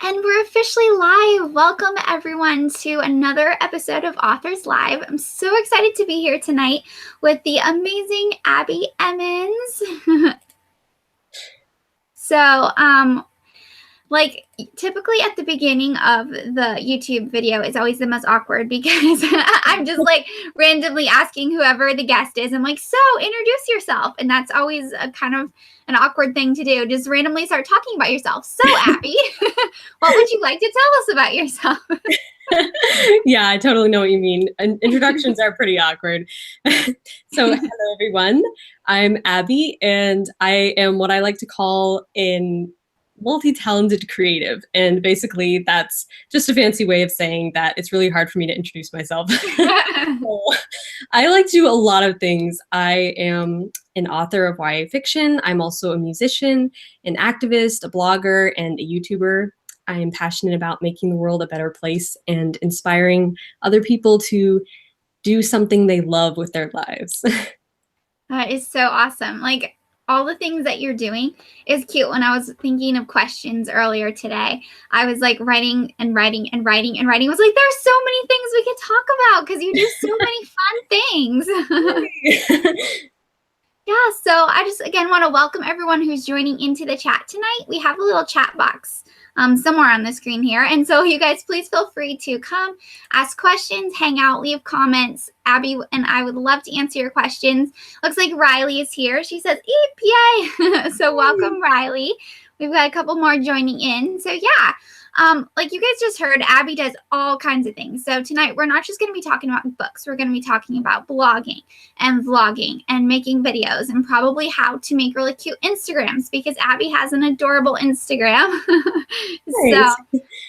And we're officially live. Welcome everyone to another episode of Authors Live. I'm so excited to be here tonight with the amazing Abbie Emmons. Typically at the beginning of the YouTube video, it's always the most awkward because I'm just like randomly asking whoever the guest is. I'm like, so introduce yourself. And that's always a kind of an awkward thing to do. Just randomly start talking about yourself. So Abbie, what would you like to tell us about yourself? Yeah, I totally know what you mean. Introductions are pretty awkward. So hello everyone. I'm Abbie and I am what I like to call an multi-talented creative. And basically that's just a fancy way of saying that it's really hard for me to introduce myself. So, I like to do a lot of things. I am an author of YA fiction. I'm also a musician, an activist, a blogger, and a YouTuber. I am passionate about making the world a better place and inspiring other people to do something they love with their lives. That is so awesome. Like all the things that you're doing is cute. When I was thinking of questions earlier today, I was like writing and writing and writing and writing. I was like, there's so many things we could talk about because you do so many fun things. Yeah, so I just, again, want to welcome everyone who's joining into the chat tonight. We have a little chat box somewhere on the screen here. And so you guys, please feel free to come, ask questions, hang out, leave comments. Abbie and I would love to answer your questions. Looks like Riley is here. She says, eep, yay. So welcome, Riley. We've got a couple more joining in. So yeah. Like you guys just heard, Abbie does all kinds of things. So tonight we're not just going to be talking about books. We're going to be talking about blogging and vlogging and making videos and probably how to make really cute Instagrams because Abbie has an adorable Instagram. So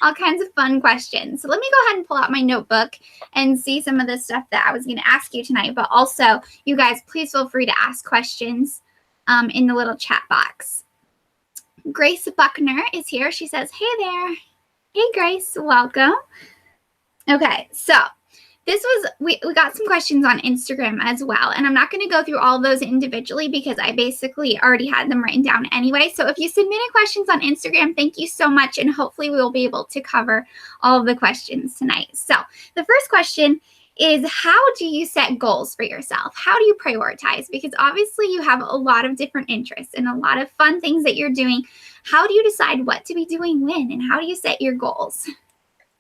all kinds of fun questions. So let me go ahead and pull out my notebook and see some of the stuff that I was going to ask you tonight. But also, you guys, please feel free to ask questions in the little chat box. Grace Buckner is here. She says, hey there. Hey, Grace, welcome. Okay, so this was, we got some questions on Instagram as well, and I'm not going to go through all of those individually because I basically already had them written down anyway. So if you submitted questions on Instagram, thank you so much, and hopefully we will be able to cover all of the questions tonight. So the first question is, how do you set goals for yourself? How do you prioritize? Because obviously you have a lot of different interests and a lot of fun things that you're doing. How do you decide what to be doing when, and how do you set your goals?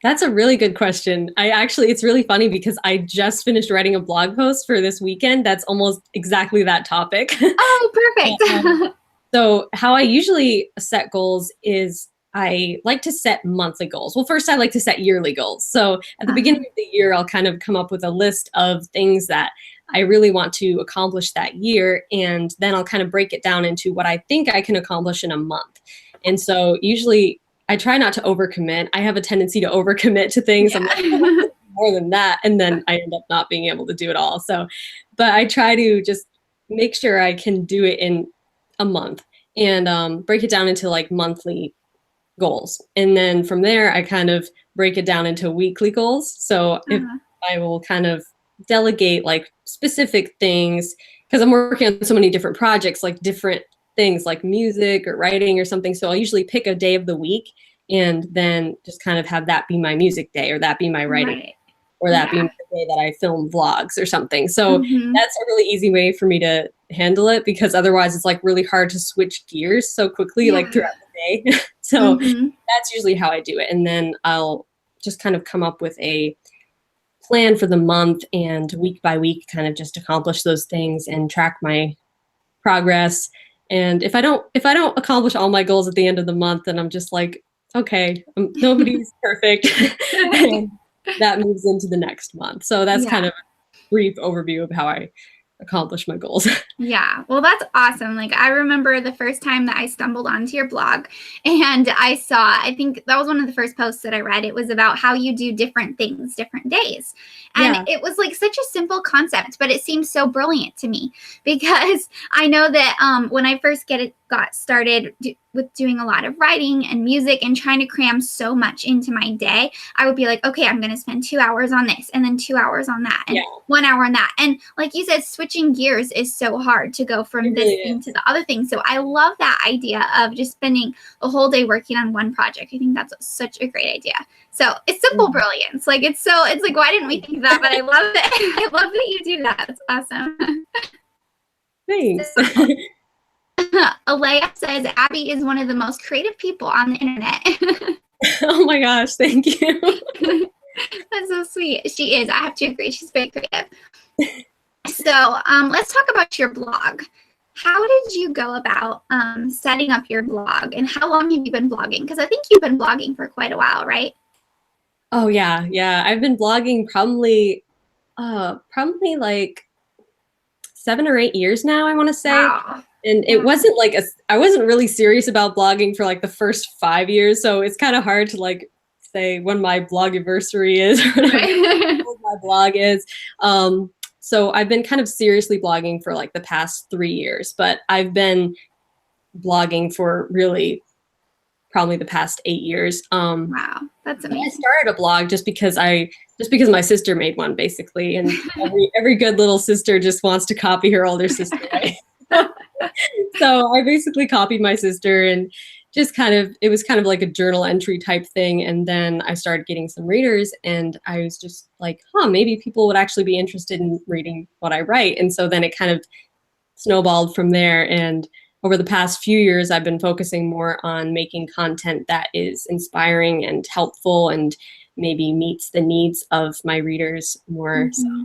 That's a really good question. It's really funny because I just finished writing a blog post for this weekend that's almost exactly that topic. Oh, perfect. So how I usually set goals is I like to set monthly goals. Well, first I like to set yearly goals. So at the beginning of the year, I'll kind of come up with a list of things that I really want to accomplish that year. And then I'll kind of break it down into what I think I can accomplish in a month. And so usually I try not to overcommit. I have a tendency to overcommit to things. Yeah. I'm like, more than that. And then I end up not being able to do it all. So, but I try to just make sure I can do it in a month and break it down into like monthly goals. And then from there, I kind of break it down into weekly goals. So if I will kind of delegate like specific things, because I'm working on so many different projects, like different things like music or writing or something. So I'll usually pick a day of the week and then just kind of have that be my music day, or that be my writing day, or that be the day that I film vlogs or something. So that's a really easy way for me to handle it, because otherwise it's like really hard to switch gears so quickly, like throughout the day. So that's usually how I do it. And then I'll just kind of come up with a plan for the month and week by week kind of just accomplish those things and track my progress. And if I don't accomplish all my goals at the end of the month, then I'm just like, okay, nobody's perfect. And that moves into the next month. So that's kind of a brief overview of how I accomplish my goals. Yeah, well, that's awesome. Like, I remember the first time that I stumbled onto your blog and I think that was one of the first posts that I read. It was about how you do different things, different days. And it was like such a simple concept, but it seems so brilliant to me because I know that when I first got started with doing a lot of writing and music and trying to cram so much into my day, I would be like, okay, I'm going to spend 2 hours on this and then 2 hours on that and 1 hour on that. And like you said, switching gears is so hard to go from this thing to the other thing. So I love that idea of just spending a whole day working on one project. I think that's such a great idea. So it's simple brilliance. Like it's like, why didn't we think of that? But I love it. I love that you do that. It's awesome. Thanks. Alea says Abbie is one of the most creative people on the internet. Oh my gosh, thank you. That's so sweet. She is. I have to agree. She's very creative. So let's talk about your blog. How did you go about setting up your blog, and how long have you been blogging? Because I think you've been blogging for quite a while, right? Oh yeah. I've been blogging probably like 7 or 8 years now, I want to say. Wow. And it wasn't like I wasn't really serious about blogging for like the first 5 years. So it's kind of hard to like say when my blogiversary is or what my blog is. So I've been kind of seriously blogging for like the past 3 years, but I've been blogging for really probably the past 8 years. Wow, that's amazing. I started a blog just because my sister made one, basically, and every good little sister just wants to copy her older sister, right? So I basically copied my sister and just it was kind of like a journal entry type thing. And then I started getting some readers and I was just like, maybe people would actually be interested in reading what I write. And so then it kind of snowballed from there. And over the past few years, I've been focusing more on making content that is inspiring and helpful and maybe meets the needs of my readers more. Mm-hmm.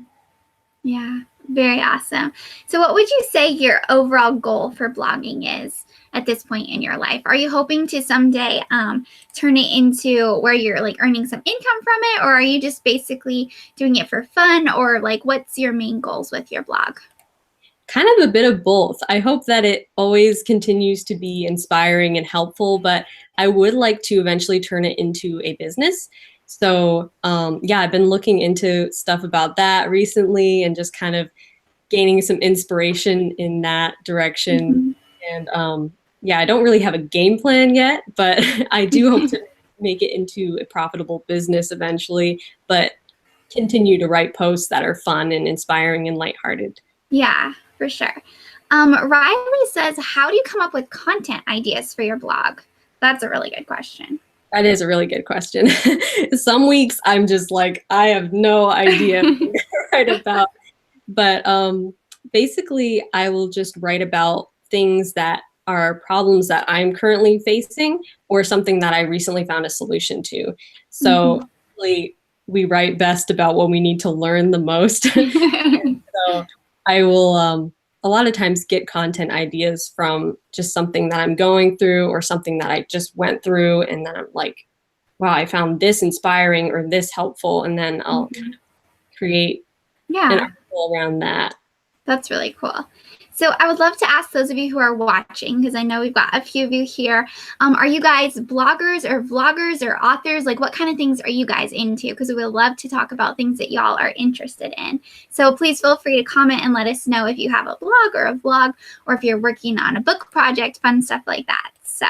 Yeah, very awesome. So what would you say your overall goal for blogging is at this point in your life? Are you hoping to someday turn it into where you're like earning some income from it, or are you just basically doing it for fun, or like what's your main goals with your blog? Kind of a bit of both. I hope that it always continues to be inspiring and helpful, but I would like to eventually turn it into a business. So I've been looking into stuff about that recently and just kind of gaining some inspiration in that direction. Mm-hmm. And I don't really have a game plan yet, but I do hope to make it into a profitable business eventually, but continue to write posts that are fun and inspiring and lighthearted. Yeah, for sure. Riley says, how do you come up with content ideas for your blog? That's a really good question. That is a really good question. Some weeks I'm just like, I have no idea what to write about. But basically, I will just write about things that are problems that I'm currently facing or something that I recently found a solution to. So really, we write best about what we need to learn the most. So I will a lot of times get content ideas from just something that I'm going through or something that I just went through. And then I'm like, wow, I found this inspiring or this helpful. And then I'll kind of create an article around that. That's really cool. So I would love to ask those of you who are watching, because I know we've got a few of you here. Are you guys bloggers or vloggers or authors? Like, what kind of things are you guys into? Because we would love to talk about things that y'all are interested in. So please feel free to comment and let us know if you have a blog or a vlog, or if you're working on a book project, fun stuff like that. So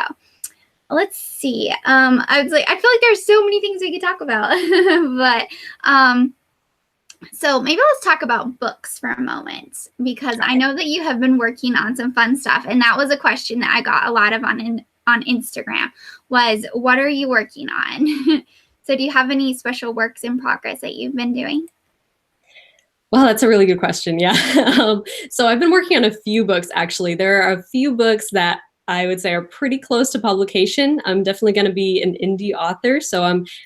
let's see. I feel like there's so many things we could talk about, but so maybe let's talk about books for a moment, because I know that you have been working on some fun stuff. And that was a question that I got a lot of on Instagram was, what are you working on? So do you have any special works in progress that you've been doing? Well, that's a really good question. Yeah. So I've been working on a few books, actually. There are a few books that I would say are pretty close to publication. I'm definitely going to be an indie author. So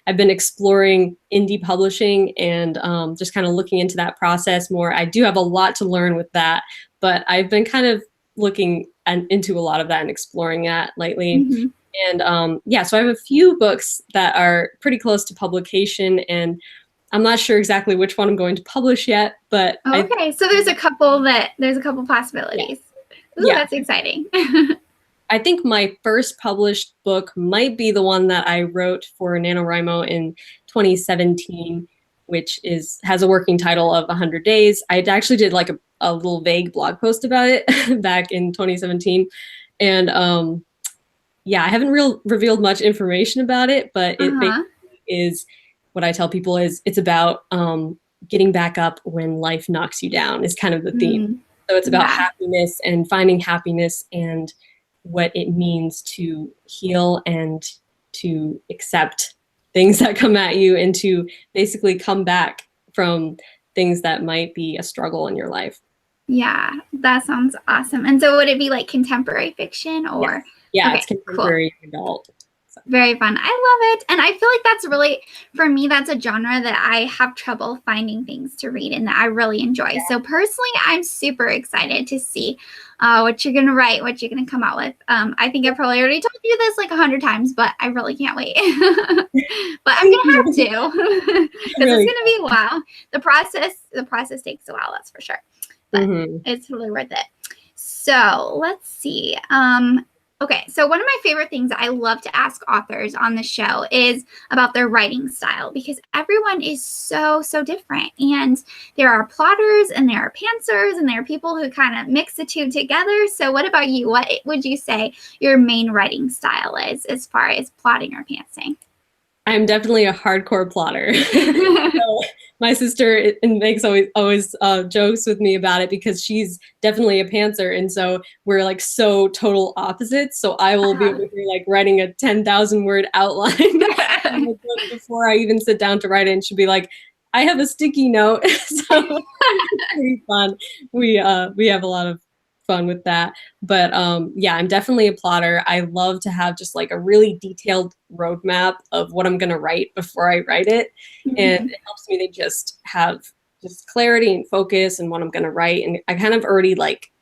I've been exploring indie publishing and just kind of looking into that process more. I do have a lot to learn with that, but I've been kind of looking into a lot of that and exploring that lately. Mm-hmm. And so I have a few books that are pretty close to publication, and I'm not sure exactly which one I'm going to publish yet, but so there's a couple possibilities. Ooh, that's exciting. I think my first published book might be the one that I wrote for NaNoWriMo in 2017, which has a working title of 100 Days. I actually did like a little vague blog post about it back in 2017. And yeah, I haven't revealed much information about it, but it Uh-huh. basically is what I tell people is it's about getting back up when life knocks you down is kind of the theme. Mm, So it's about yeah. happiness and finding happiness and what it means to heal and to accept things that come at you and to basically come back from things that might be a struggle in your life. Yeah, that sounds awesome. And so would it be like contemporary fiction Yes. or? Yeah, Okay, it's cool. contemporary adult. So. Very fun. I love it. And I feel like that's really, for me, that's a genre that I have trouble finding things to read and that I really enjoy. Yeah. So personally, I'm super excited to see what you're going to write, what you're going to come out with. I think I probably already told you this like 100 times, but I really can't wait. But I'm going to have to because it's going to be a while. The process takes a while, that's for sure. But it's totally worth it. So let's see. Okay, so one of my favorite things I love to ask authors on the show is about their writing style because everyone is so different. And there are plotters and there are pantsers and there are people who kind of mix the two together. So what about you? What would you say your main writing style is as far as plotting or pantsing? I'm definitely a hardcore plotter. So my sister makes always jokes with me about it because she's definitely a pantser, and so we're like so total opposites. So I will be over here like writing a 10,000 word outline before I even sit down to write it, and she'll be like, "I have a sticky note." So it's pretty fun. We have a lot of fun with that. But yeah, I'm definitely a plotter. I love to have just like a really detailed roadmap of what I'm going to write before I write it. And it helps me to just have just clarity and focus and what I'm going to write. And I kind of already like,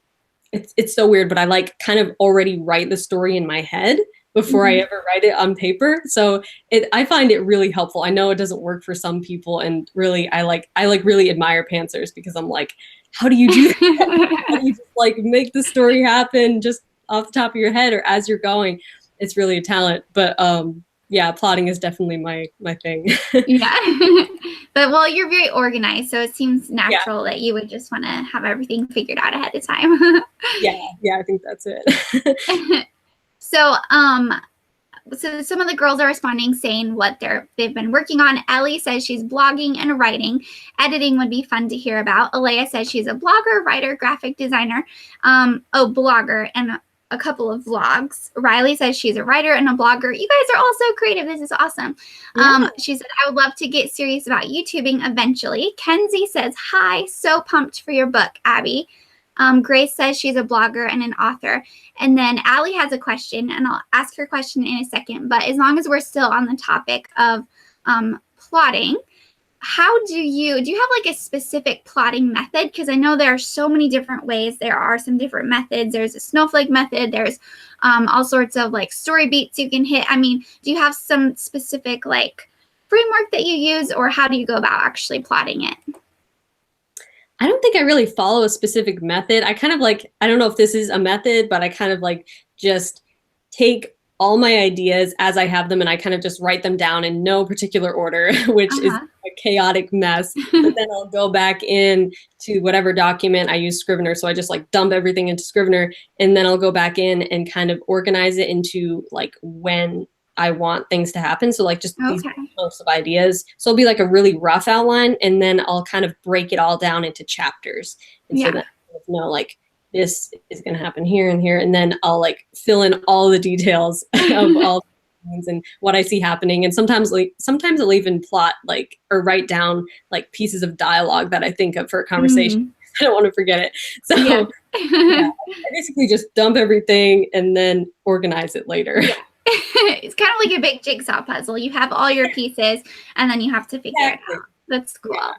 it's so weird, but I like kind of already write the story in my head before I ever write it on paper. So I find it really helpful. I know it doesn't work for some people, and really I really admire pantsers because I'm like, how do you do that? How do you just like make the story happen just off the top of your head or as you're going? It's really a talent. But yeah, plotting is definitely my thing. Yeah. But well, you're very organized, so it seems natural that you would just want to have everything figured out ahead of time. Yeah, I think that's it. So some of the girls are responding saying what they've been working on. Ellie says she's blogging and writing. Editing would be fun to hear about. Alea says she's a blogger, writer, graphic designer. Blogger and a couple of vlogs. Riley says she's a writer and a blogger. You guys are all so creative. This is awesome. Yeah. She said, I would love to get serious about YouTubing eventually. Kenzie says, hi, so pumped for your book, Abbie. Grace says she's a blogger and an author. And then Allie has a question, and I'll ask her question in a second. But as long as we're still on the topic of plotting, do you have like a specific plotting method? Because I know there are so many different ways. There are some different methods. There's a snowflake method. There's all sorts of like story beats you can hit. I mean, do you have some specific like framework that you use, or how do you go about actually plotting it? I don't think I really follow a specific method. I kind of like, I don't know if this is a method, but I kind of like just take all my ideas as I have them and I kind of just write them down in no particular order, which is a chaotic mess. But then I'll go back in to whatever document. I use Scrivener, so I just like dump everything into Scrivener, and then I'll go back in and kind of organize it into like when I want things to happen. So like just these posts of ideas. So it'll be like a really rough outline, and then I'll kind of break it all down into chapters. And so that I know like this is going to happen here and here. And then I'll like fill in all the details of all the things and what I see happening. And sometimes I'll even plot like, or write down like pieces of dialogue that I think of for a conversation. I don't want to forget it. So yeah, I basically just dump everything and then organize it later. Yeah. It's kind of like a big jigsaw puzzle. You have all your pieces and then you have to figure it out. That's cool. Yeah.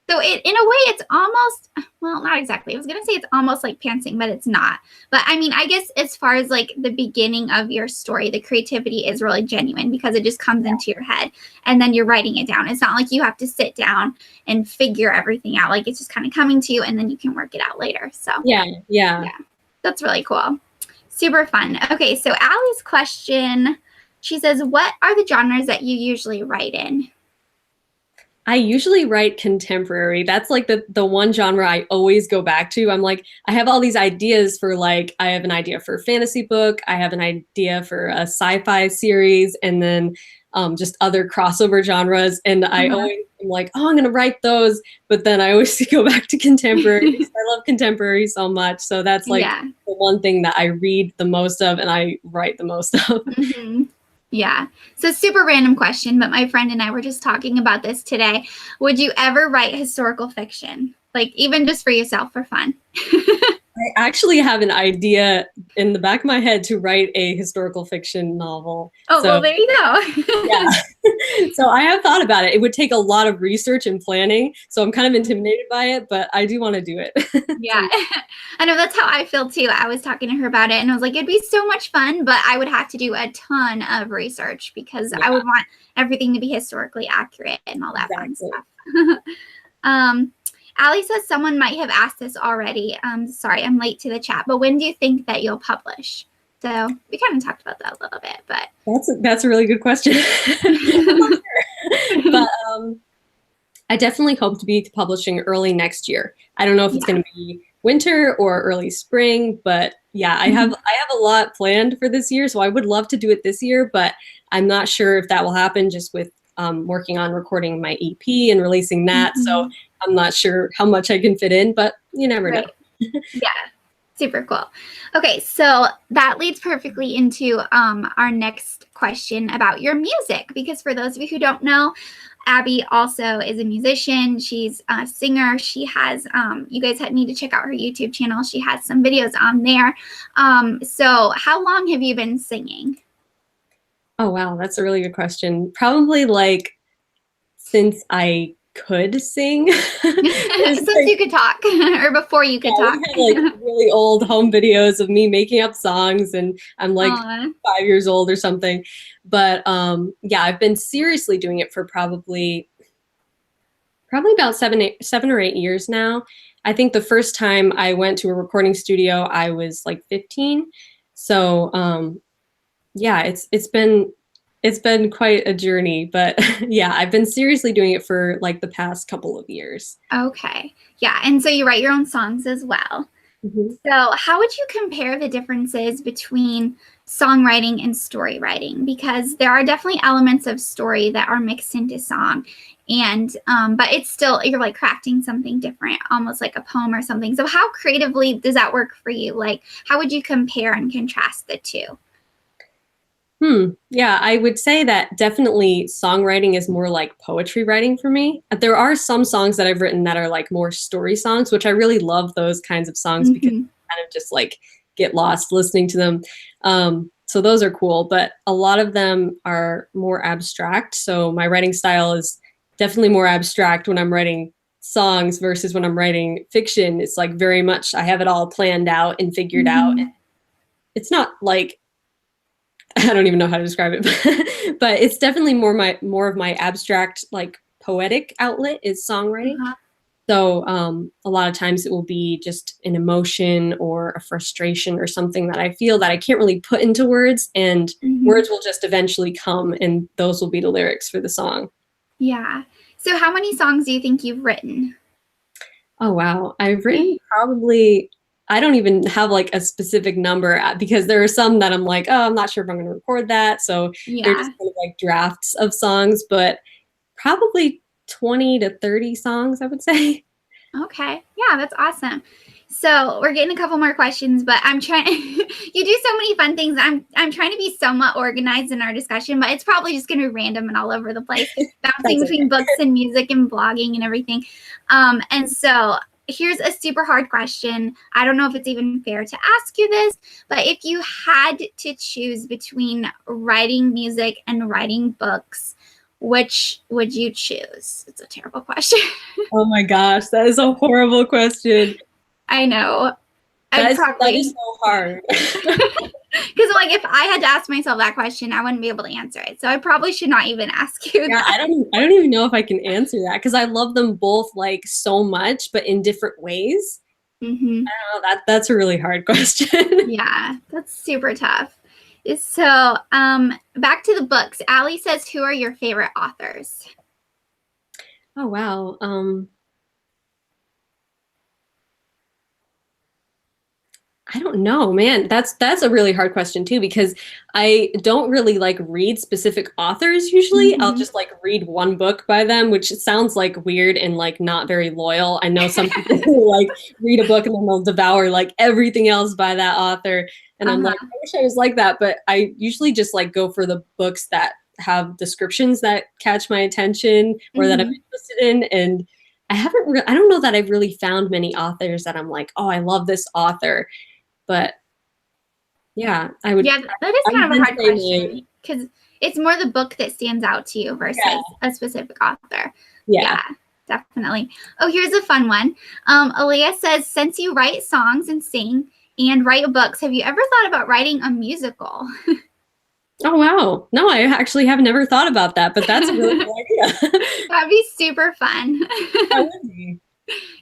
So in a way, it's almost, well, not exactly. I was going to say it's almost like pantsing, but it's not. But I mean, I guess as far as like the beginning of your story, the creativity is really genuine because it just comes into your head and then you're writing it down. It's not like you have to sit down and figure everything out. Like it's just kind of coming to you and then you can work it out later. So yeah, that's really cool. Super fun. Okay, so Allie's question, she says, what are the genres that you usually write in? I usually write contemporary. That's like the one genre I always go back to. I'm like, I have all these ideas for like, I have an idea for a fantasy book, I have an idea for a sci-fi series, and then just other crossover genres. And I always am like, oh, I'm gonna write those, but then I always go back to contemporary because I love contemporary so much. So that's like the one thing that I read the most of and I write the most of. Yeah. So super random question, but my friend and I were just talking about this today. Would you ever write historical fiction? Like even just for yourself for fun? I actually have an idea in the back of my head to write a historical fiction novel. Oh, well, there you go. Yeah. So I have thought about it. It would take a lot of research and planning. So I'm kind of intimidated by it, but I do want to do it. Yeah. I know that's how I feel too. I was talking to her about it and I was like, it'd be so much fun, but I would have to do a ton of research because I would want everything to be historically accurate and all that fun stuff. Allie says someone might have asked this already. Sorry, I'm late to the chat, but when do you think that you'll publish? So we kind of talked about that a little bit, but that's a really good question. But I definitely hope to be publishing early next year. I don't know if it's going to be winter or early spring, but yeah, I have a lot planned for this year, so I would love to do it this year, but I'm not sure if that will happen just with working on recording my EP and releasing that. So I'm not sure how much I can fit in, but you never know. Yeah, super cool. Okay, so that leads perfectly into our next question about your music, because for those of you who don't know, Abbie also is a musician. She's a singer. She has, you guys need to check out her YouTube channel. She has some videos on there. So how long have you been singing? Oh, wow. That's a really good question. Probably like since I could sing. Since you could talk or before you could talk. We had like really old home videos of me making up songs and I'm like 5 years old or something. But yeah, I've been seriously doing it for probably about 7 or 8 years now. I think the first time I went to a recording studio, I was like 15. So yeah, it's been quite a journey, but yeah, I've been seriously doing it for like the past couple of years. Okay. Yeah. And so you write your own songs as well. So how would you compare the differences between songwriting and story writing? Because there are definitely elements of story that are mixed into song. And but it's still, you're like crafting something different, almost like a poem or something. So how creatively does that work for you? Like, how would you compare and contrast the two? Yeah, I would say that definitely songwriting is more like poetry writing for me. There are some songs that I've written that are like more story songs, which I really love those kinds of songs because you kind of just like get lost listening to them. So those are cool, but a lot of them are more abstract. So my writing style is definitely more abstract when I'm writing songs versus when I'm writing fiction. It's like very much, I have it all planned out and figured out. It's not like, I don't even know how to describe it, but it's definitely more of my abstract, like poetic outlet is songwriting. So a lot of times it will be just an emotion or a frustration or something that I feel that I can't really put into words, and words will just eventually come, and those will be the lyrics for the song. Yeah. So how many songs do you think you've written? Oh, wow. I've written probably, I don't even have like a specific number because there are some that I'm like, oh, I'm not sure if I'm going to record that. So they're just kind of like drafts of songs, but probably 20 to 30 songs, I would say. Okay. Yeah, that's awesome. So we're getting a couple more questions, but I'm trying, you do so many fun things. I'm trying to be somewhat organized in our discussion, but it's probably just going to be random and all over the place, bouncing between books and music and blogging and everything. And so here's a super hard question. I don't know if it's even fair to ask you this, but if you had to choose between writing music and writing books, which would you choose? It's a terrible question. Oh my gosh, that is a horrible question. I know. That is so hard. Because like if I had to ask myself that question, I wouldn't be able to answer it. So I probably should not even ask you. Yeah, I don't even know if I can answer that because I love them both like so much, but in different ways. I don't know, that's a really hard question. Yeah, that's super tough. So back to the books. Allie says, who are your favorite authors? Oh, wow. I don't know, man. That's a really hard question too, because I don't really like read specific authors usually. I'll Mhm. just like read one book by them, which sounds like weird and like not very loyal. I know some people who like read a book and then they'll devour like everything else by that author. And I'm like, Uh-huh. I wish I was like that, but I usually just like go for the books that have descriptions that catch my attention or that I'm Mhm. interested in. And I don't know that I've really found many authors that I'm like, oh, I love this author. But yeah, Yeah, that is I would kind of a then hard say my, question because it's more the book that stands out to you versus yeah, a specific author. yeah. Yeah, definitely. Oh, here's a fun one. Aaliyah says, since you write songs and sing and write books, have you ever thought about writing a musical? Oh, wow. No, I actually have never thought about that, but that's a really cool idea. That'd be super fun. That would be.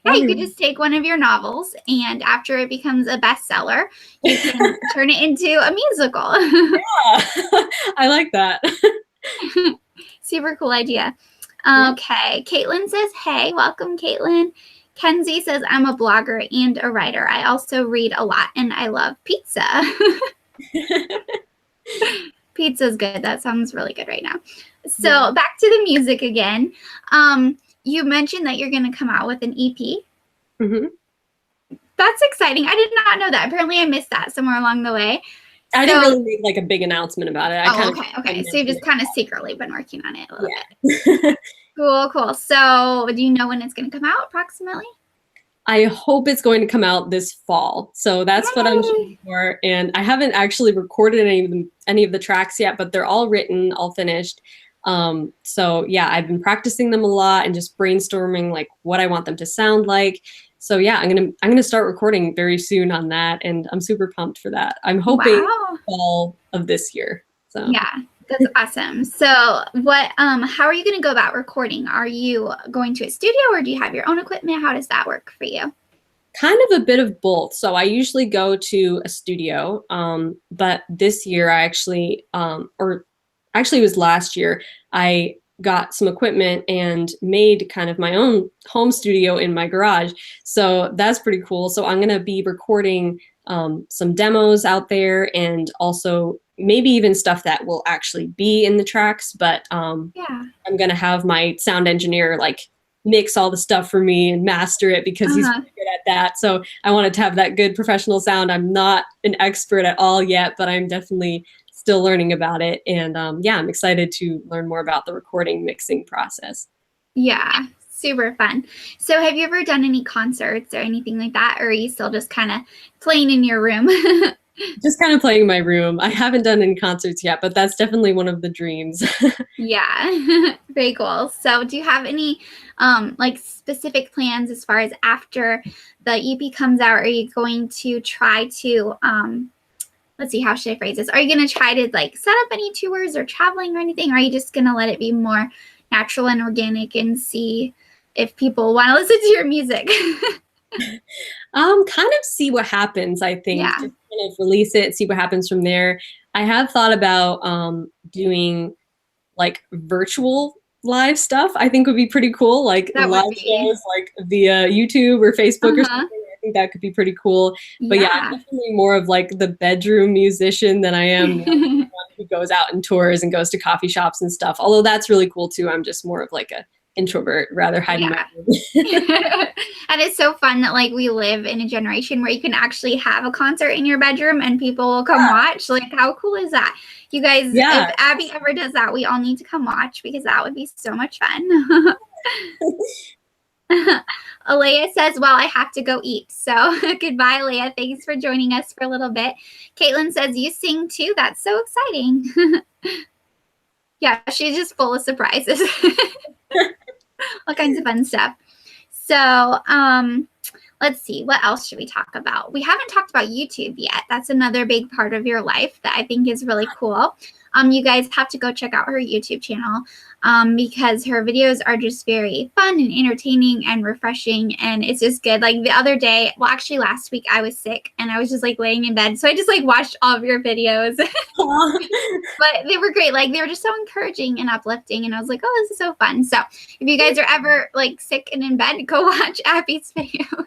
Yeah, That'd you be could really just take one of your novels, and after it becomes a bestseller, you can turn it into a musical. yeah. I like that. Super cool idea. Yeah. Okay, Caitlin says, hey, welcome, Caitlin. Kenzie says, I'm a blogger and a writer. I also read a lot, and I love pizza. Pizza's good. That sounds really good right now. So Yeah. back to the music again. You mentioned that you're going to come out with an EP. hmm That's exciting. I did not know that. Apparently, I missed that somewhere along the way. I didn't So, really make like a big announcement about it. I oh, kind of okay, I okay. So you've mentioned just it. kind of secretly been working on it a little bit. Yeah. Cool, cool. So do you know when it's going to come out approximately? I hope it's going to come out this fall. So that's what I'm Yay! shooting for. And I haven't actually recorded any of the tracks yet, but they're all written, all finished. So yeah, I've been practicing them a lot and just brainstorming like what I want them to sound like. So yeah, I'm gonna start recording very soon on that, and I'm super pumped for that. I'm hoping Wow. fall of this year. So Yeah, that's awesome. So what how are you going to go about recording? Are you going to a studio or do you have your own equipment? How does that work for you? kind of a bit of both. So I usually go to a studio, but this year I actually, or actually it was last year, I got some equipment and made kind of my own home studio in my garage. So that's pretty cool. So I'm going to be recording some demos out there and also maybe even stuff that will actually be in the tracks. But Yeah. I'm going to have my sound engineer like mix all the stuff for me and master it because he's Uh-huh. really good at that. So I wanted to have that good professional sound. I'm not an expert at all yet, but I'm definitely still learning about it. And yeah, I'm excited to learn more about the recording mixing process. Yeah, super fun. So have you ever done any concerts or anything like that, or are you still just kind of playing in your room? Just kind of playing in my room. I haven't done any concerts yet, but that's definitely one of the dreams. Yeah, very cool. So do you have any like specific plans as far as after the EP comes out? Are you going to try to let's see, how should I phrase this? Are you going to try to like set up any tours or traveling or anything? Or are you just going to let it be more natural and organic and see if people want to listen to your music? Kind of see what happens, I think. Yeah, Just kind of release it, see what happens from there. I have thought about doing like virtual live stuff. I think would be pretty cool, like that live would be. shows like via YouTube or Facebook or Uh-huh. something. I think that could be pretty cool. But yeah, I'm Yeah. definitely more of like the bedroom musician than I am like someone who goes out and tours and goes to coffee shops and stuff. Although that's really cool too. I'm just more of like a introvert, rather hide in my Yeah. room. And it's so fun that like we live in a generation where you can actually have a concert in your bedroom and people will come watch. Like how cool is that? You guys, if Yeah. Abby ever does that, we all need to come watch because that would be so much fun. Alea says, well, I have to go eat. So goodbye, Alea. Thanks for joining us for a little bit. Caitlin says, you sing too? That's so exciting. Yeah, she's just full of surprises. All kinds of fun stuff. So let's see, what else should we talk about? We haven't talked about YouTube yet. That's another big part of your life that I think is really cool. You guys have to go check out her YouTube channel because her videos are just very fun and entertaining and refreshing, and it's just good. Like the other day, well, actually last week I was sick and I was just like laying in bed, so I just like watched all of your videos. But they were great. Like they were just so encouraging and uplifting, and I was like, oh, this is so fun. So if you guys are ever like sick and in bed, go watch Abbie's videos.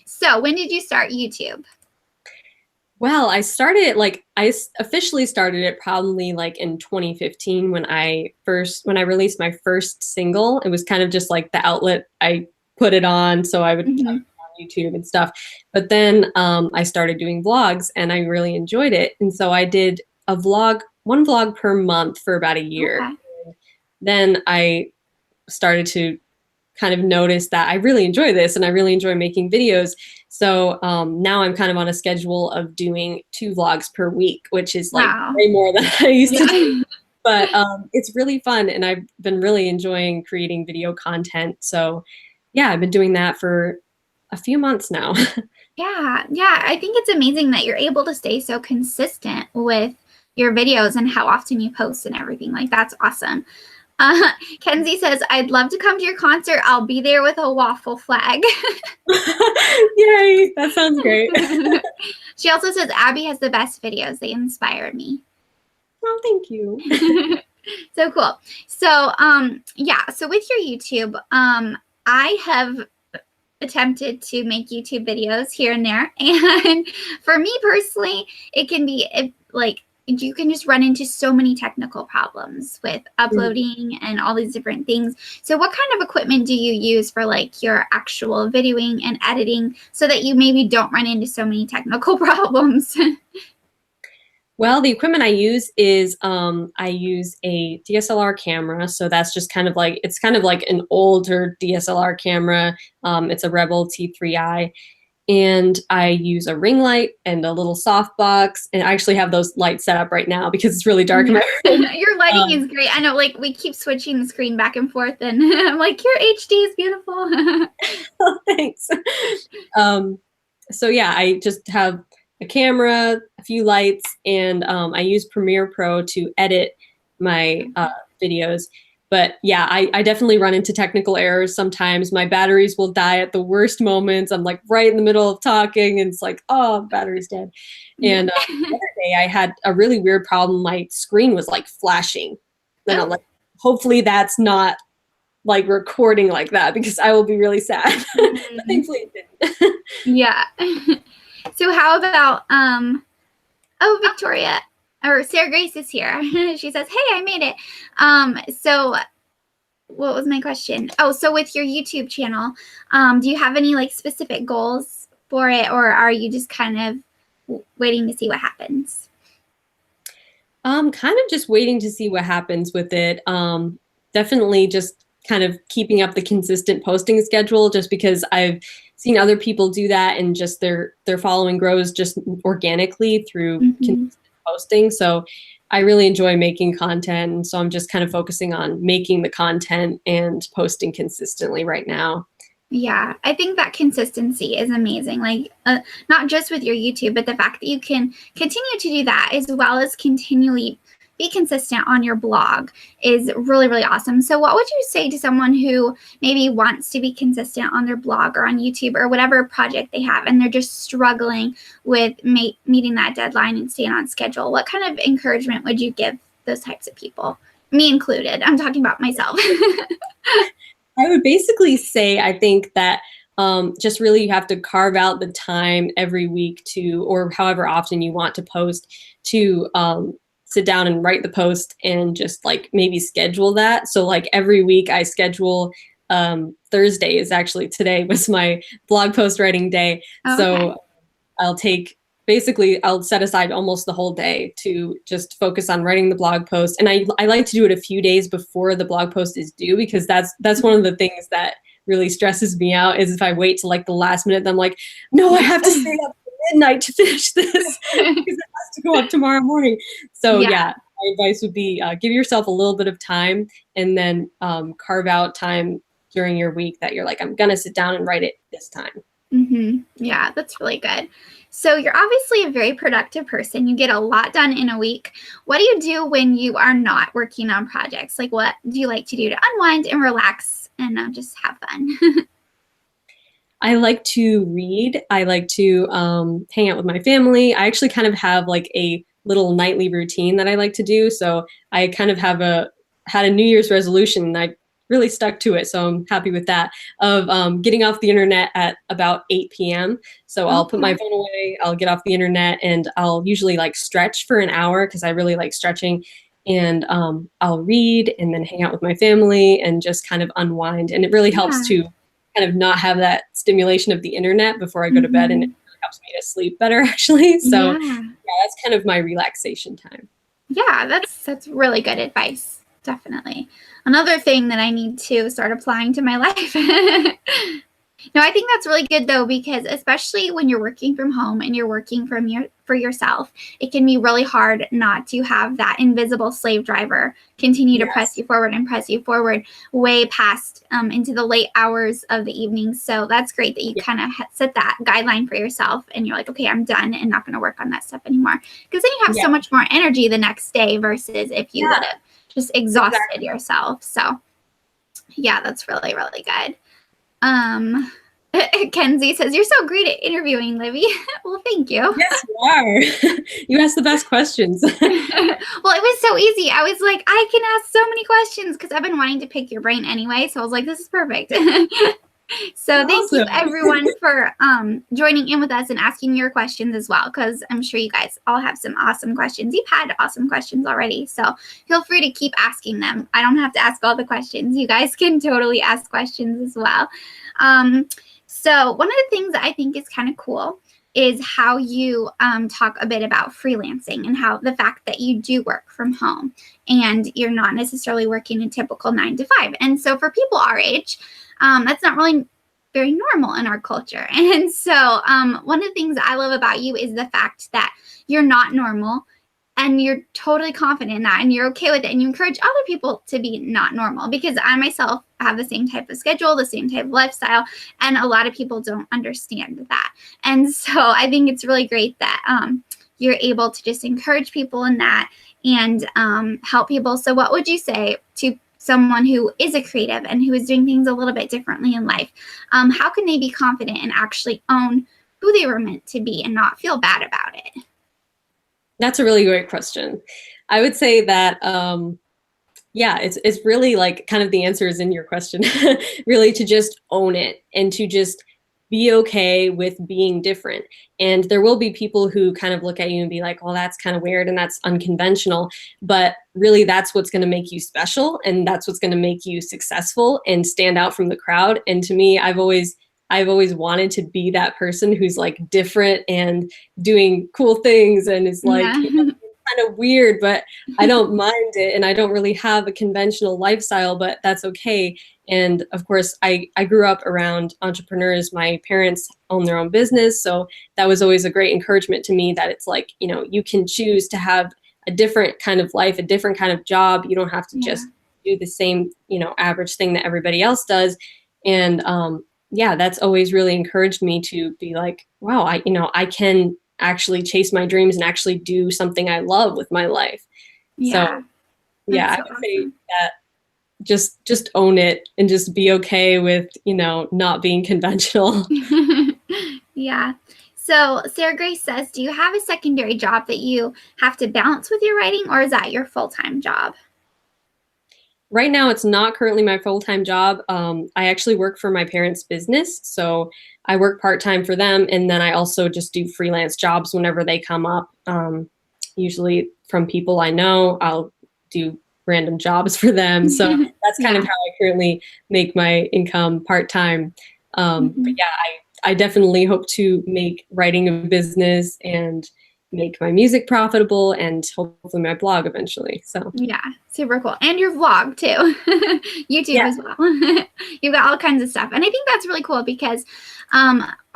So when did you start YouTube? Well, I officially started it probably like in 2015 when I released my first single. It was kind of just like the outlet I put it on, so I would talk on YouTube and stuff. But then I started doing vlogs and I really enjoyed it. And so I did one vlog per month for about a year. Okay. Then I started to kind of notice that I really enjoy this and I really enjoy making videos. So now I'm kind of on a schedule of doing 2 vlogs per week, which is like way more than I used to do. But it's really fun and I've been really enjoying creating video content. So yeah, I've been doing that for a few months now. Yeah. I think it's amazing that you're able to stay so consistent with your videos and how often you post and everything. Like that's awesome. Kenzie says, I'd love to come to your concert. I'll be there with a waffle flag. Yay, that sounds great. She also says, Abbie has the best videos. They inspire me. Oh, thank you. So cool. So, yeah, so with your YouTube, I have attempted to make YouTube videos here and there. And for me personally, it can be like, you can just run into so many technical problems with uploading and all these different things. So what kind of equipment do you use for like your actual videoing and editing so that you maybe don't run into so many technical problems? Well, the equipment I use is I use a DSLR camera. So that's just kind of like, it's kind of like an older DSLR camera. It's a Rebel T3i. And I use a ring light and a little softbox. And I actually have those lights set up right now because it's really dark in my room. Your lighting is great. I know, like, we keep switching the screen back and forth, and I'm like, your HD is beautiful. Oh, thanks. So yeah, I just have a camera, a few lights, and I use Premiere Pro to edit my videos. But yeah, I definitely run into technical errors sometimes. My batteries will die at the worst moments. I'm like right in the middle of talking and it's like, oh, battery's dead. And the other day I had a really weird problem. My screen was like flashing. And I'm like, hopefully that's not like recording like that because I will be really sad. But thankfully it didn't. Yeah. So how about, oh, Victoria. Or Sarah Grace is here. She says, hey, I made it. So what was my question? Oh, so with your YouTube channel, do you have any like specific goals for it, or are you just kind of waiting to see what happens? Kind of just waiting to see what happens with it. Definitely just kind of keeping up the consistent posting schedule just because I've seen other people do that and just their following grows just organically through consistent posting. So I really enjoy making content. And so I'm just kind of focusing on making the content and posting consistently right now. Yeah, I think that consistency is amazing. Like, not just with your YouTube, but the fact that you can continue to do that as well as continually be consistent on your blog is really, really awesome. So what would you say to someone who maybe wants to be consistent on their blog or on YouTube or whatever project they have, and they're just struggling with meeting that deadline and staying on schedule? What kind of encouragement would you give those types of people? Me included. I'm talking about myself. I would basically say, I think that just really you have to carve out the time every week to, or however often you want to post, to sit down and write the post and just like maybe schedule that. So like every week I schedule Thursday is actually, today was my blog post writing day. Okay. So I'll set aside almost the whole day to just focus on writing the blog post. And I like to do it a few days before the blog post is due, because that's one of the things that really stresses me out is if I wait till like the last minute, then I'm like, no, I have to stay up midnight to finish this because it has to go up tomorrow morning. So yeah, my advice would be give yourself a little bit of time and then carve out time during your week that you're like, I'm going to sit down and write it this time. Yeah, that's really good. So you're obviously a very productive person. You get a lot done in a week. What do you do when you are not working on projects? Like, what do you like to do to unwind and relax and just have fun? I like to read. I like to hang out with my family. I actually kind of have like a little nightly routine that I like to do. So I kind of had a New Year's resolution, and I really stuck to it. So I'm happy with that, of getting off the internet at about 8 p.m. So I'll put my phone away, I'll get off the internet, and I'll usually like stretch for an hour because I really like stretching. And I'll read and then hang out with my family and just kind of unwind. And it really helps to kind of not have that stimulation of the internet before I go to bed, and it really helps me to sleep better, actually. So yeah, that's kind of my relaxation time. Yeah, that's really good advice. Definitely. Another thing that I need to start applying to my life. No, I think that's really good though, because especially when you're working from home and you're working for yourself, it can be really hard not to have that invisible slave driver continue to press you forward and press you forward way past into the late hours of the evening. So that's great that you kind of set that guideline for yourself, and you're like, okay, I'm done and not going to work on that stuff anymore. Because then you have so much more energy the next day versus if you would have just exhausted yourself. So yeah, that's really, really good. Kenzie says, you're so great at interviewing, Livy. Well, thank you. Yes, you are. You asked the best questions. Well, it was so easy. I was like, I can ask so many questions because I've been wanting to pick your brain anyway. So I was like, this is perfect. So thank you everyone for joining in with us and asking your questions as well, because I'm sure you guys all have some awesome questions. You've had awesome questions already, so feel free to keep asking them. I don't have to ask all the questions. You guys can totally ask questions as well. So one of the things that I think is kind of cool is how you talk a bit about freelancing and how the fact that you do work from home and you're not necessarily working a typical 9 to 5. And so for people our age, that's not really very normal in our culture. And so one of the things I love about you is the fact that you're not normal and you're totally confident in that and you're okay with it. And you encourage other people to be not normal, because I myself have the same type of schedule, the same type of lifestyle, and a lot of people don't understand that. And so I think it's really great that you're able to just encourage people in that and help people. So what would you say to someone who is a creative and who is doing things a little bit differently in life? How can they be confident and actually own who they were meant to be and not feel bad about it? That's a really great question. I would say that, yeah, it's really like kind of the answer is in your question, really to just own it and to just be okay with being different. And there will be people who kind of look at you and be like, well, that's kind of weird and that's unconventional, but really that's what's going to make you special, and that's what's going to make you successful and stand out from the crowd. And to me, I've always wanted to be that person who's like different and doing cool things and is like kind of weird, but I don't mind it. And I don't really have a conventional lifestyle, but that's okay. And of course, I grew up around entrepreneurs. My parents own their own business. So that was always a great encouragement to me, that it's like, you know, you can choose to have a different kind of life, a different kind of job. You don't have to just do the same, you know, average thing that everybody else does. And yeah, that's always really encouraged me to be like, wow, I can actually chase my dreams and actually do something I love with my life. Yeah. So yeah, I would say that just own it and just be okay with, you know, not being conventional. Yeah. So Sarah Grace says, do you have a secondary job that you have to balance with your writing, or is that your full-time job? Right now, it's not currently my full-time job. I actually work for my parents' business, so I work part-time for them, and then I also just do freelance jobs whenever they come up. Usually from people I know, I'll do random jobs for them. So that's kind of how I currently make my income part-time. But yeah, I definitely hope to make writing a business and make my music profitable and hopefully my blog eventually. So yeah, super cool. And your vlog too. YouTube as well. You've got all kinds of stuff. And I think that's really cool because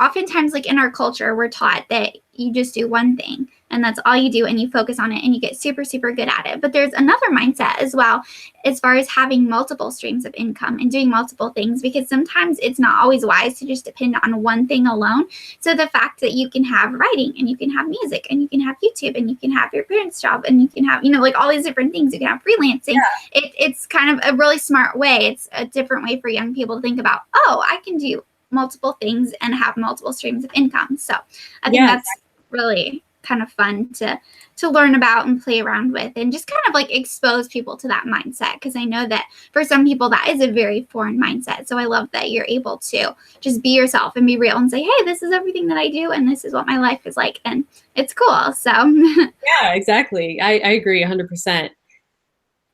oftentimes, like in our culture, we're taught that you just do one thing and that's all you do, and you focus on it and you get super, super good at it. But there's another mindset as well, as far as having multiple streams of income and doing multiple things, because sometimes it's not always wise to just depend on one thing alone. So the fact that you can have writing and you can have music and you can have YouTube and you can have your parents' job and you can have, like all these different things, you can have freelancing. Yeah. It's kind of a really smart way. It's a different way for young people to think about, oh, I can do multiple things and have multiple streams of income. So I think that's really kind of fun to learn about and play around with, and just kind of like expose people to that mindset, because I know that for some people that is a very foreign mindset. So I love that you're able to just be yourself and be real and say, hey, this is everything that I do and this is what my life is like, and it's cool. So yeah, exactly. I agree 100%.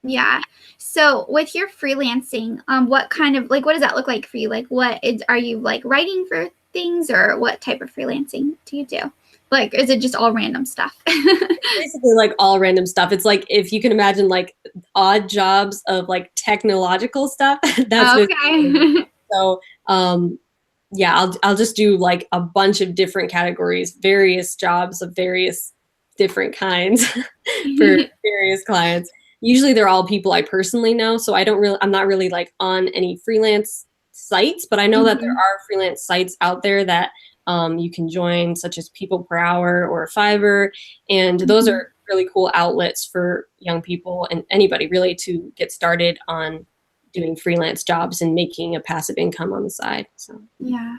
Yeah. So with your freelancing, what kind of, like, what does that look like for you? Like, are you like writing for things, or what type of freelancing do you do? Like, is it just all random stuff? Basically like all random stuff. It's like, if you can imagine like odd jobs of like technological stuff, that's okay. So yeah, I'll just do like a bunch of different categories, various jobs of various different kinds for various clients. Usually they're all people I personally know, so I'm not really like on any freelance sites, but I know that there are freelance sites out there that you can join, such as People Per Hour or Fiverr, and those are really cool outlets for young people and anybody really to get started on doing freelance jobs and making a passive income on the side. So yeah,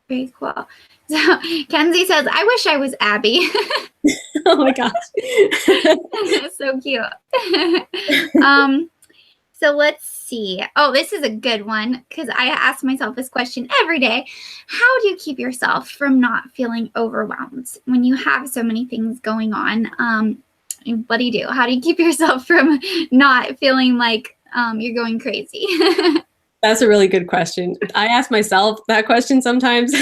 very cool. So Kenzie says, I wish I was Abbie. oh my gosh. So cute. So let's see. Oh, this is a good one, because I ask myself this question every day. How do you keep yourself from not feeling overwhelmed when you have so many things going on? What do you do? How do you keep yourself from not feeling like you're going crazy? That's a really good question. I ask myself that question sometimes.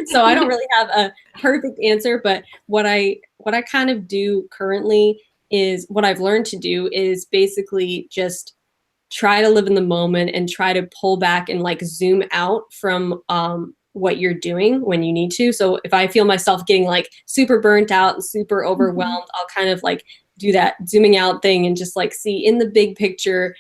So I don't really have a perfect answer, but what I kind of do currently is, what I've learned to do is basically just try to live in the moment and try to pull back and like zoom out from what you're doing when you need to. So if I feel myself getting like super burnt out and super overwhelmed, I'll kind of like do that zooming out thing and just like see in the big picture,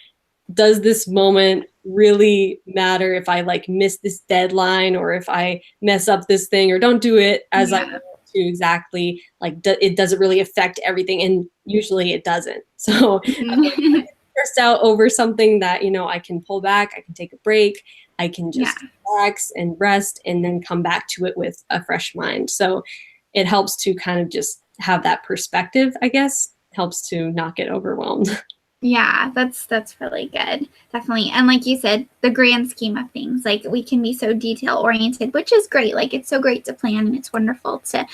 does this moment really matter if I like miss this deadline, or if I mess up this thing or don't do it as I want to exactly, like it doesn't really affect everything, and usually it doesn't. So stressed out over something that, I can pull back, I can take a break, I can just relax and rest, and then come back to it with a fresh mind. So it helps to kind of just have that perspective, I guess, helps to not get overwhelmed. Yeah, that's really good. Definitely. And like you said, the grand scheme of things, like we can be so detail oriented, which is great. Like it's so great to plan, and it's wonderful to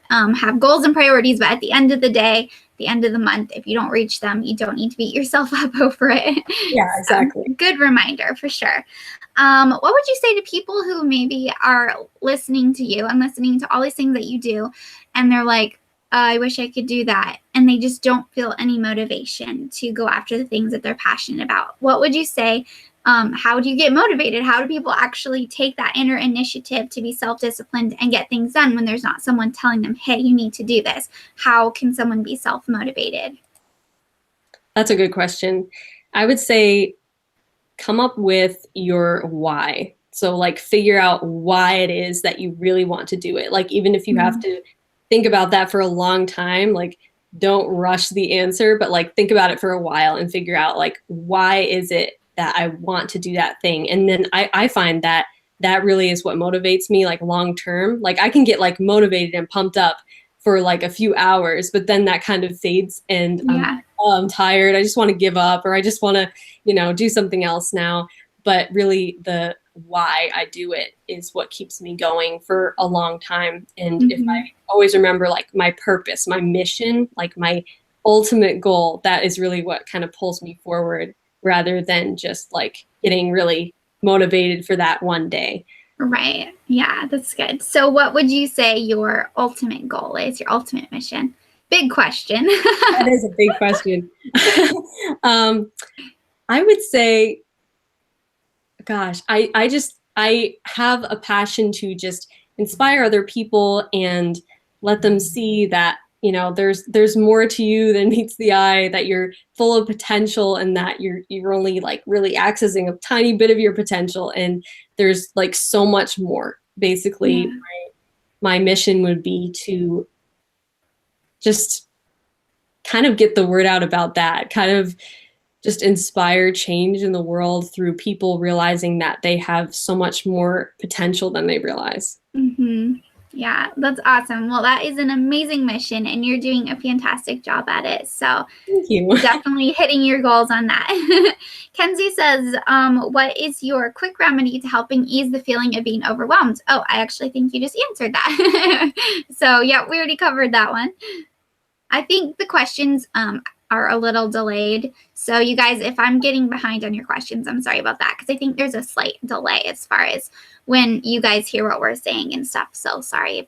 have goals and priorities. But at the end of the day, the end of the month, if you don't reach them, you don't need to beat yourself up over it. Yeah, exactly. So, good reminder for sure. What would you say to people who maybe are listening to you and listening to all these things that you do, and they're like, I wish I could do that, and they just don't feel any motivation to go after the things that they're passionate about? What would you say? How do you get motivated? How do people actually take that inner initiative to be self-disciplined and get things done when there's not someone telling them, hey, you need to do this? How can someone be self-motivated? That's a good question. I would say come up with your why. So like figure out why it is that you really want to do it. Like even if you have to think about that for a long time, like don't rush the answer, but like think about it for a while and figure out like, why is it that I want to do that thing? And then I find that that really is what motivates me, like long term. Like I can get like motivated and pumped up for like a few hours, but then that kind of fades, and I'm tired, I just want to give up, or I just want to, do something else now. But really the why I do it is what keeps me going for a long time. And if I always remember like my purpose, my mission, like my ultimate goal, that is really what kind of pulls me forward, rather than just like getting really motivated for that one day. Right. Yeah, that's good. So what would you say your ultimate goal is, your ultimate mission? Big question. That is a big question. I would say, gosh, I have a passion to just inspire other people and let them see that, you know, there's more to you than meets the eye, that you're full of potential and that you're only like really accessing a tiny bit of your potential, and there's like so much more. Basically, Yeah. my mission would be to just kind of get the word out about that, kind of just inspire change in the world through people realizing that they have so much more potential than they realize. Mm-hmm. Yeah, that's awesome. Well, that is an amazing mission, and you're doing a fantastic job at it. So Thank you. definitely hitting your goals on that. Kenzie says, what is your quick remedy to helping ease the feeling of being overwhelmed? Oh, I actually think you just answered that. So yeah, we already covered that one. I think the questions are a little delayed. So you guys, if I'm getting behind on your questions, I'm sorry about that, because I think there's a slight delay as far as when you guys hear what we're saying and stuff. So sorry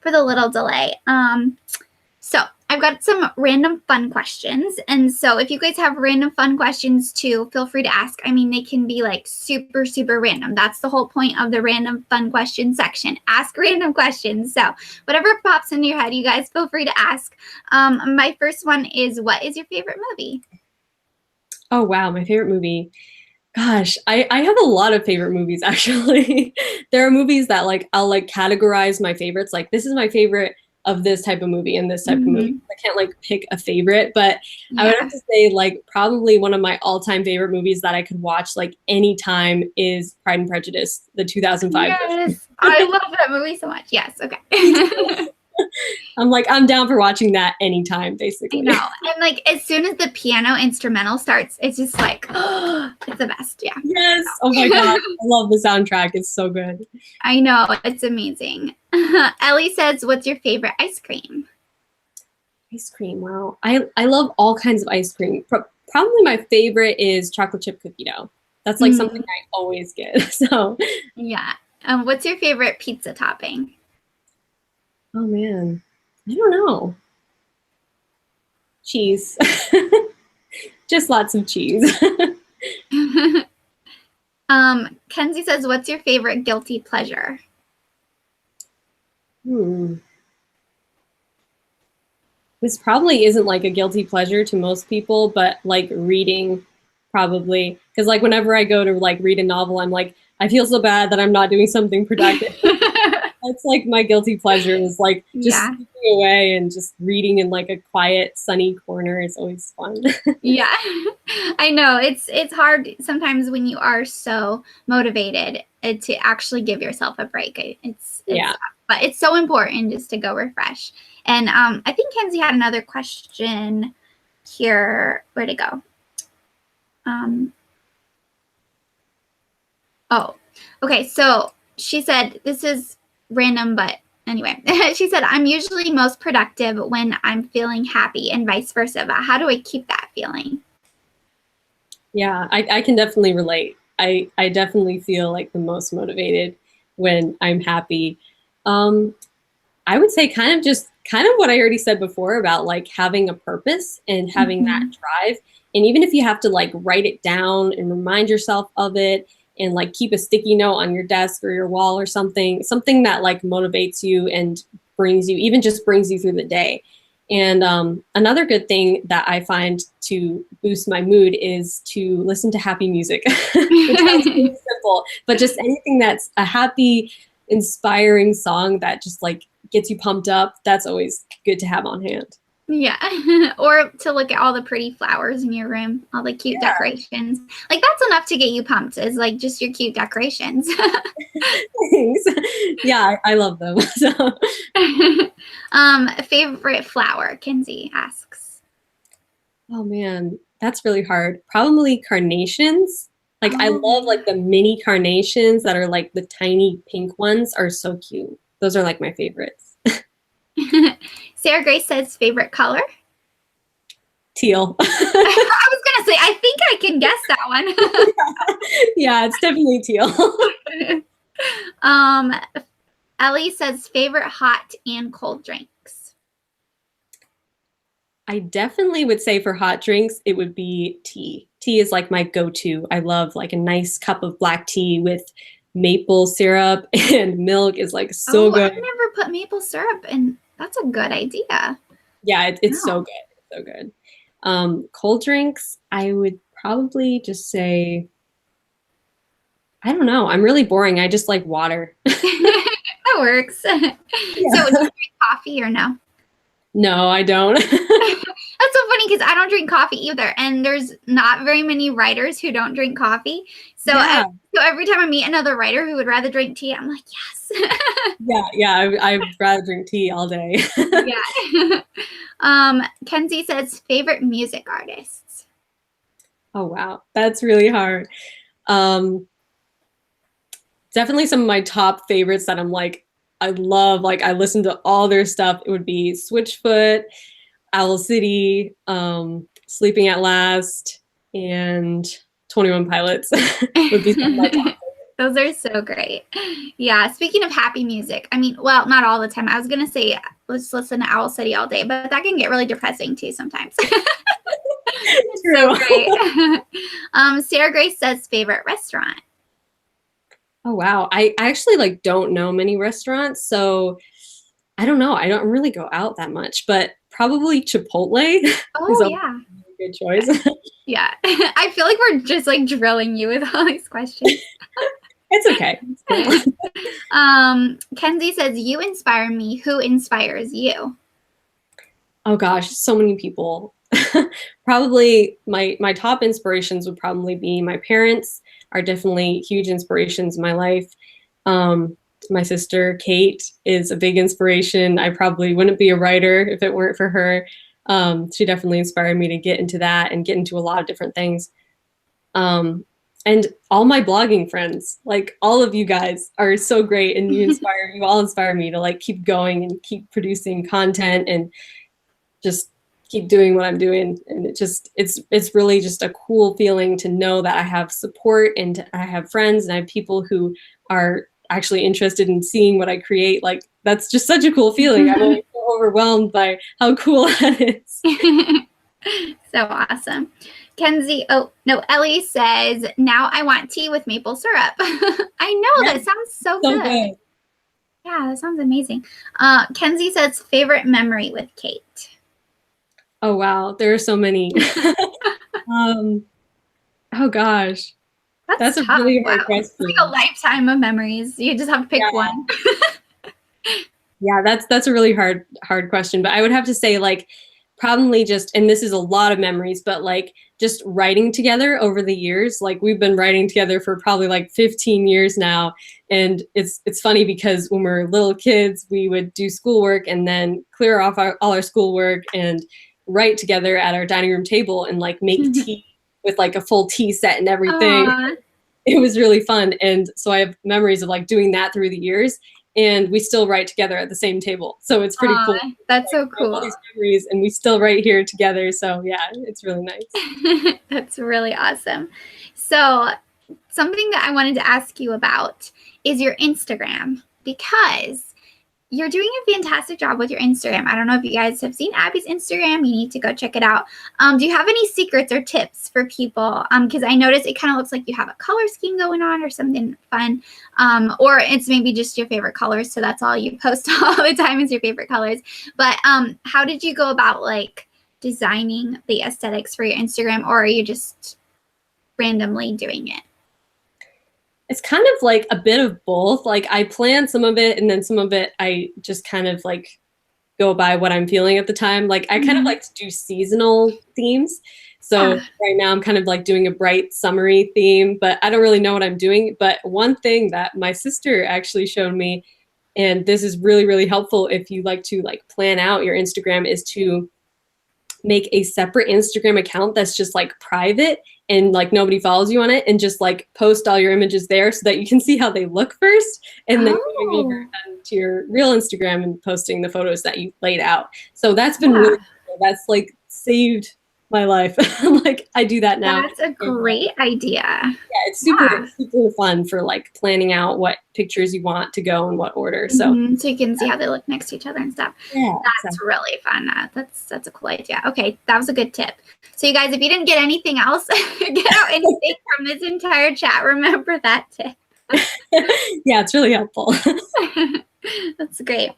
for the little delay. So I've got some random fun questions. And so if you guys have random fun questions too, feel free to ask. I mean, they can be like super, super random. That's the whole point of the random fun question section. Ask random questions. So whatever pops into your head, you guys feel free to ask. My first one is, what is your favorite movie? Oh, wow. My favorite movie. Gosh, I have a lot of favorite movies, actually. There are movies that like I'll like categorize my favorites. Like, this is my favorite of this type of movie and this type of movie. I can't like pick a favorite, but I would have to say like probably one of my all-time favorite movies that I could watch like anytime is Pride and Prejudice, the 2005 version. Yes, I love that movie so much. Yes, okay. I'm like, I'm down for watching that anytime, basically. I know. And like as soon as the piano instrumental starts, it's just like, oh, it's the best. Yeah. Yes. Oh my God. I love the soundtrack. It's so good. I know. It's amazing. Ellie says, what's your favorite ice cream? Ice cream. Wow. I love all kinds of ice cream. Probably my favorite is chocolate chip cookie dough. That's like something I always get. So yeah. What's your favorite pizza topping? Oh man. I don't know. Cheese. Just lots of cheese. Kenzie says, what's your favorite guilty pleasure? This probably isn't like a guilty pleasure to most people, but like reading probably. Because like whenever I go to like read a novel, I'm like, I feel so bad that I'm not doing something productive. That's like my guilty pleasure is like just sleeping away and just reading in like a quiet, sunny corner is always fun. Yeah, I know. It's hard sometimes when you are so motivated to actually give yourself a break. It's tough, but it's so important just to go refresh. And I think Kenzie had another question here. Where'd it go? Oh, okay. So she said, this is random, but anyway, she said, I'm usually most productive when I'm feeling happy and vice versa. But how do I keep that feeling? Yeah, I can definitely relate. I definitely feel like the most motivated when I'm happy. I would say kind of what I already said before about like having a purpose and having that drive. And even if you have to like write it down and remind yourself of it and like keep a sticky note on your desk or your wall or something that like motivates you and brings you through the day. And another good thing that I find to boost my mood is to listen to happy music. It sounds really simple, but just anything that's a happy, inspiring song that just like gets you pumped up, that's always good to have on hand. Yeah. Or to look at all the pretty flowers in your room, all the cute decorations. Like that's enough to get you pumped, is like just your cute decorations. Thanks. Yeah, I love them. So. Favorite flower, Kenzie asks. Oh man, that's really hard. Probably carnations. Like I love like the mini carnations that are like the tiny pink ones are so cute. Those are like my favorites. Sarah Grace says favorite color. Teal. I was gonna say, I think I can guess that one. Yeah, it's definitely teal. Ellie says favorite hot and cold drinks. I definitely would say for hot drinks, it would be tea. Tea is like my go-to. I love like a nice cup of black tea with maple syrup and milk is like so Oh, good. I've never put maple syrup in. That's a good idea. Yeah, it's so Wow. good. So good. Cold drinks, I would probably just say, I don't know. I'm really boring. I just like water. That works. So do you Yeah. drink coffee or no? No, I don't. That's so funny because I don't drink coffee either, and there's not very many writers who don't drink coffee. So, Yeah. so every time I meet another writer who would rather drink tea, I'm like, yes. Yeah. I'd rather drink tea all day. Yeah. Kenzie says favorite music artists. Oh, wow. That's really hard. Definitely some of my top favorites that I'm like, I love, like I listen to all their stuff. It would be Switchfoot, Owl City, Sleeping at Last, and 21 Pilots would be some of my top. Those are so great. Yeah. Speaking of happy music, I mean, well, not all the time. I was going to say, let's listen to Owl City all day, but that can get really depressing too sometimes. True. So great. Sarah Grace says favorite restaurant. Oh, wow. I actually like don't know many restaurants, so I don't know. I don't really go out that much, but probably Chipotle is Oh, a yeah. good choice. Yeah. I feel like we're just like drilling you with all these questions. It's okay. It's cool. Kenzie says, you inspire me. Who inspires you? Oh gosh, so many people. Probably my top inspirations would probably be my parents are definitely huge inspirations in my life. My sister Kate is a big inspiration. I probably wouldn't be a writer if it weren't for her. She definitely inspired me to get into that and get into a lot of different things. And all my blogging friends, like all of you guys are so great, and you all inspire me to like keep going and keep producing content and just keep doing what I'm doing. And it's really just a cool feeling to know that I have support and I have friends and I have people who are actually interested in seeing what I create. Like that's just such a cool feeling. I'm always so overwhelmed by how cool that is. So awesome. Kenzie, oh no, Ellie says, now I want tea with maple syrup. I know, Yeah, that sounds so good. Yeah, that sounds amazing. Kenzie says favorite memory with Kate. Oh wow, there are so many. Oh gosh, that's a tough. really hard Wow. question. It's like a lifetime of memories. You just have to pick one. Yeah, that's a really hard question. But I would have to say like probably just, and this is a lot of memories, but like just writing together over the years. Like we've been writing together for probably like 15 years now. And it's funny because when we were little kids, we would do schoolwork and then clear off all our schoolwork and write together at our dining room table and like make tea with like a full tea set and everything. Aww. It was really fun. And so I have memories of like doing that through the years. And we still write together at the same table. So it's pretty cool. That's like, so cool. All these memories and we still write here together. So yeah, it's really nice. That's really awesome. So something that I wanted to ask you about is your Instagram, because you're doing a fantastic job with your Instagram. I don't know if you guys have seen Abbie's Instagram. You need to go check it out. Do you have any secrets or tips for people? Because I noticed it kind of looks like you have a color scheme going on or something fun. Or it's maybe just your favorite colors. So that's all you post all the time is your favorite colors. But how did you go about like designing the aesthetics for your Instagram, or are you just randomly doing it? It's kind of like a bit of both. Like I plan some of it and then some of it I just kind of like go by what I'm feeling at the time. Like I kind of like to do seasonal themes. So right now I'm kind of like doing a bright summery theme, but I don't really know what I'm doing. But one thing that my sister actually showed me, and this is really, really helpful if you like to like plan out your Instagram, is to make a separate Instagram account that's just like private and like nobody follows you on it, and just like post all your images there so that you can see how they look first, and then going over to your real Instagram and posting the photos that you laid out. So that's been really cool. That's like saved my life. Like I do that now. That's a great idea. Yeah, it's super fun for like planning out what pictures you want to go in what order. So so you can see how they look next to each other and stuff. Yeah, that's really fun. That's a cool idea. Okay, that was a good tip. So you guys, if you didn't get anything else, get out anything from this entire chat, remember that tip. Yeah, it's really helpful. That's great.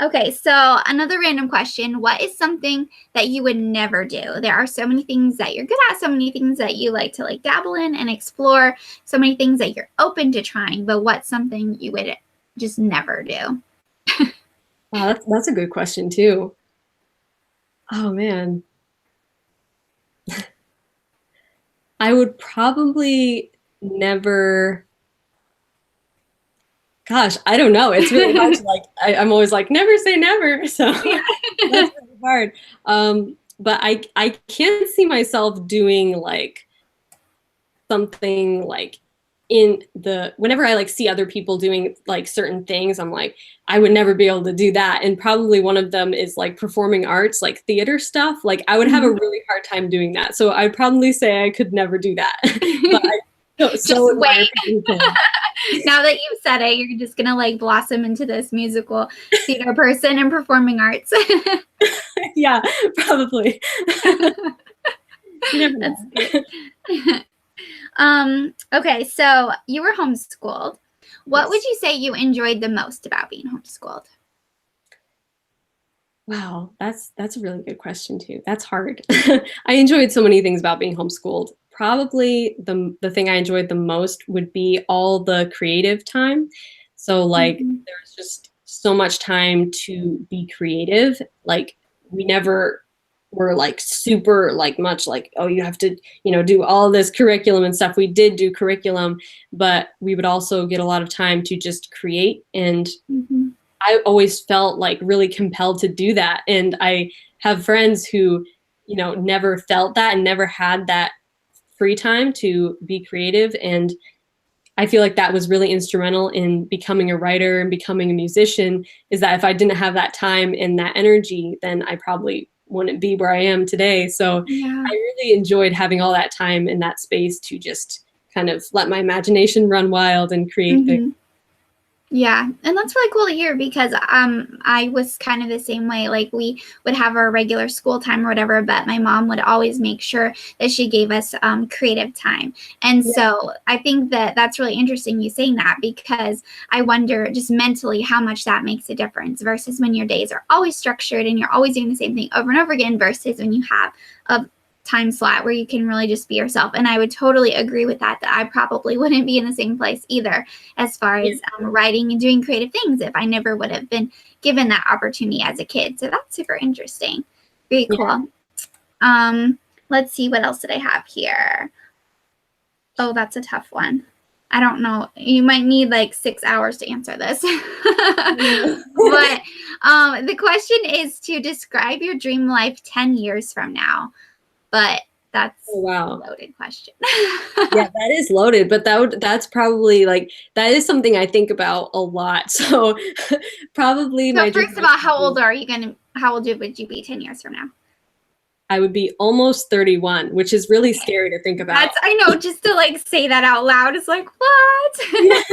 Okay, so another random question. What is something that you would never do? There are so many things that you're good at, so many things that you like to like dabble in and explore, so many things that you're open to trying, but what's something you would just never do? Wow, that's a good question too. Oh man. I would probably never, gosh, I don't know. It's really hard to like, I'm always like, never say never. So Yeah. that's really hard. But I can't see myself doing like something like whenever I like see other people doing like certain things, I'm like, I would never be able to do that. And probably one of them is like performing arts, like theater stuff. Like I would have a really hard time doing that. So I'd probably say I could never do that. But Just wait. Now that you've said it, you're just gonna like blossom into this musical theater person and performing arts. Yeah, probably. That's great. Okay, so you were homeschooled. What would you say you enjoyed the most about being homeschooled? Wow, that's a really good question too. That's hard. I enjoyed so many things about being homeschooled. Probably the thing I enjoyed the most would be all the creative time. So like there's just so much time to be creative. Like we never were like super like much like, oh, you have to, do all this curriculum and stuff. We did do curriculum, but we would also get a lot of time to just create. And I always felt like really compelled to do that. And I have friends who, never felt that and never had that free time to be creative. And I feel like that was really instrumental in becoming a writer and becoming a musician, is that if I didn't have that time and that energy, then I probably wouldn't be where I am today. So Yeah. I really enjoyed having all that time in that space to just kind of let my imagination run wild and create things. Yeah, and that's really cool to hear because I was kind of the same way. Like we would have our regular school time or whatever, but my mom would always make sure that she gave us creative time. And so I think that that's really interesting you saying that, because I wonder just mentally how much that makes a difference versus when your days are always structured and you're always doing the same thing over and over again versus when you have a time slot where you can really just be yourself. And I would totally agree with that I probably wouldn't be in the same place either as far as writing and doing creative things if I never would have been given that opportunity as a kid. So that's super interesting. Very cool. Let's see, what else did I have here? Oh, that's a tough one. I don't know. You might need like 6 hours to answer this. But the question is to describe your dream life 10 years from now. But that's a loaded question. Yeah, that is loaded, but that's probably like, that is something I think about a lot. So probably so first of all, how old would you be 10 years from now? I would be almost 31, which is really scary to think about. I know, just to like say that out loud is like, what? Yes.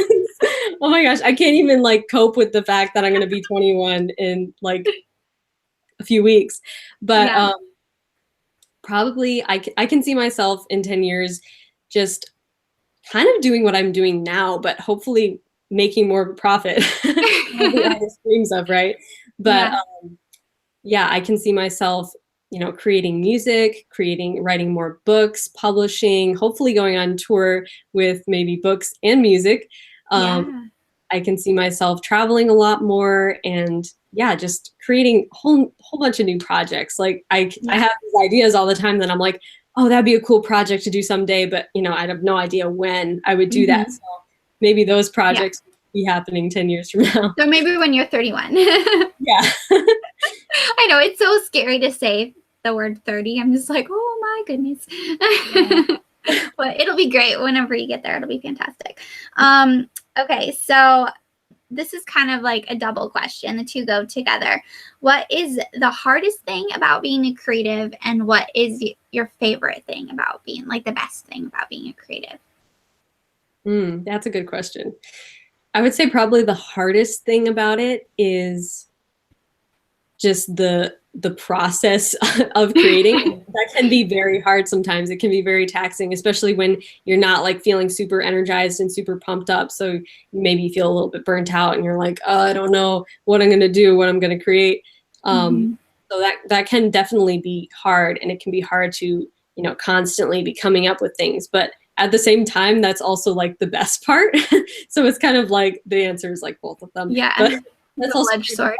Oh my gosh, I can't even like cope with the fact that I'm going to be 21 in like a few weeks. But probably I can see myself in 10 years just kind of doing what I'm doing now, but hopefully making more of a profit. The artist dreams of, right? But I can see myself, creating music, writing more books, publishing, hopefully going on tour with maybe books and music. I can see myself traveling a lot more and just creating a whole bunch of new projects. Like I have these ideas all the time that I'm like, oh, that'd be a cool project to do someday, but I have no idea when I would do that. So maybe those projects will be happening 10 years from now. So maybe when you're 31. Yeah. I know, it's so scary to say the word 30. I'm just like, oh my goodness. But it'll be great whenever you get there. It'll be fantastic. Okay, so this is kind of like a double question. The two go together. What is the hardest thing about being a creative, and what is your favorite thing about being, like, the best thing about being a creative? That's a good question. I would say probably the hardest thing about it is just the the process of creating. That can be very hard sometimes. It can be very taxing, especially when you're not like feeling super energized and super pumped up. So maybe you feel a little bit burnt out and you're like, oh, I don't know what I'm going to do, what I'm going to create. So that can definitely be hard, and it can be hard to, you know, constantly be coming up with things. But at the same time, that's also like the best part. So it's kind of like the answer is like both of them. Yeah. But that's also sword.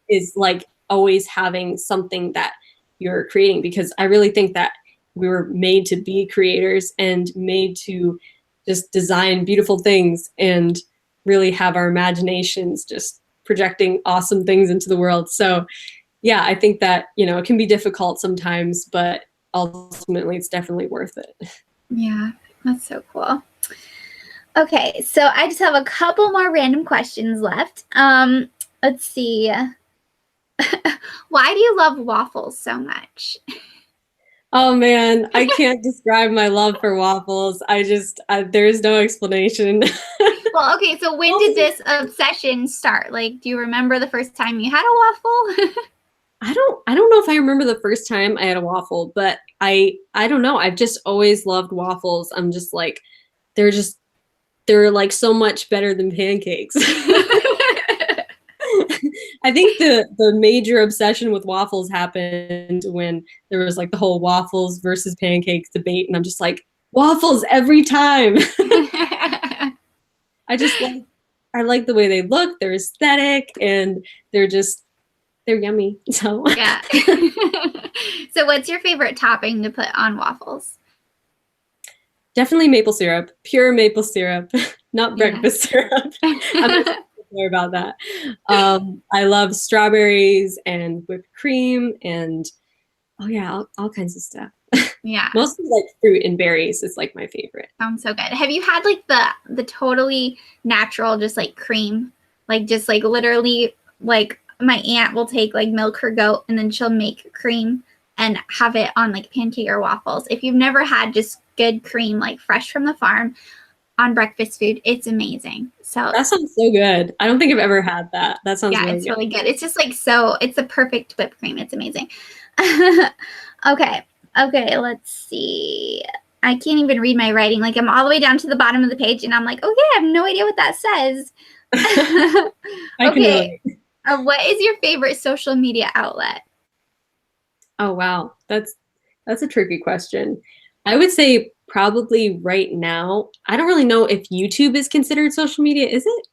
is like always having something that you're creating, because I really think that we were made to be creators and made to just design beautiful things and really have our imaginations just projecting awesome things into the world. So yeah, I think that, you know, it can be difficult sometimes, but ultimately it's definitely worth it. Yeah, that's so cool. Okay, so I just have a couple more random questions left. Let's see. Why do you love waffles so much? Oh man, I can't describe my love for waffles. There's no explanation. Well, okay, so when did this obsession start? Like, do you remember the first time you had a waffle? I don't know if I remember the first time I had a waffle, but I don't know. I've just always loved waffles. I'm just like, they're like so much better than pancakes. I think the major obsession with waffles happened when there was like the whole waffles versus pancakes debate, and I'm just like, waffles every time. I like the way they look, they're aesthetic, and they're yummy. So yeah. So what's your favorite topping to put on waffles? Definitely maple syrup, pure maple syrup, not breakfast syrup. I'm just clear about that. I love strawberries and whipped cream and all kinds of stuff. Yeah. Mostly like fruit and berries is like my favorite. Sounds so good. Have you had like the totally natural, just like cream, like just like literally like my aunt will take like milk her goat and then she'll make cream and have it on like pancake or waffles. If you've never had just good cream, like fresh from the farm on breakfast food, it's amazing. So that sounds so good. I don't think I've ever had that. That sounds it's really good. It's just like it's the perfect whipped cream. It's amazing. Okay, let's see. I can't even read my writing. Like I'm all the way down to the bottom of the page and I'm like, okay, I have no idea what that says. Okay. What is your favorite social media outlet? Oh, wow. That's a tricky question. I would say probably right now, I don't really know if YouTube is considered social media, is it?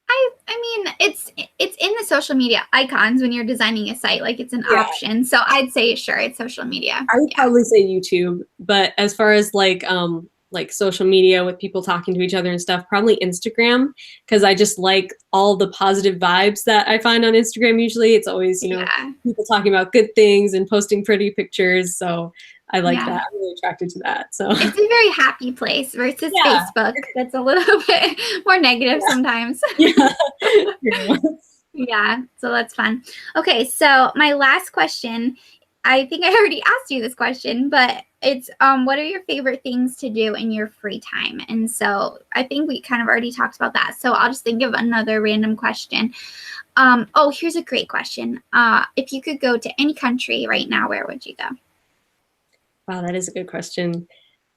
I mean, it's in the social media icons when you're designing a site, like it's an option. So I'd say sure, it's social media. I would probably say YouTube, but as far as like social media with people talking to each other and stuff, probably Instagram, because I just like all the positive vibes that I find on Instagram. Usually it's always, you know, people talking about good things and posting pretty pictures. So I like that. I'm really attracted to that. So it's a very happy place versus Facebook. That's a little bit more negative sometimes. Yeah, so that's fun. Okay, so my last question, I think I already asked you this question, but it's what are your favorite things to do in your free time? And so I think we kind of already talked about that. So I'll just think of another random question. Here's a great question. If you could go to any country right now, where would you go? Wow, that is a good question.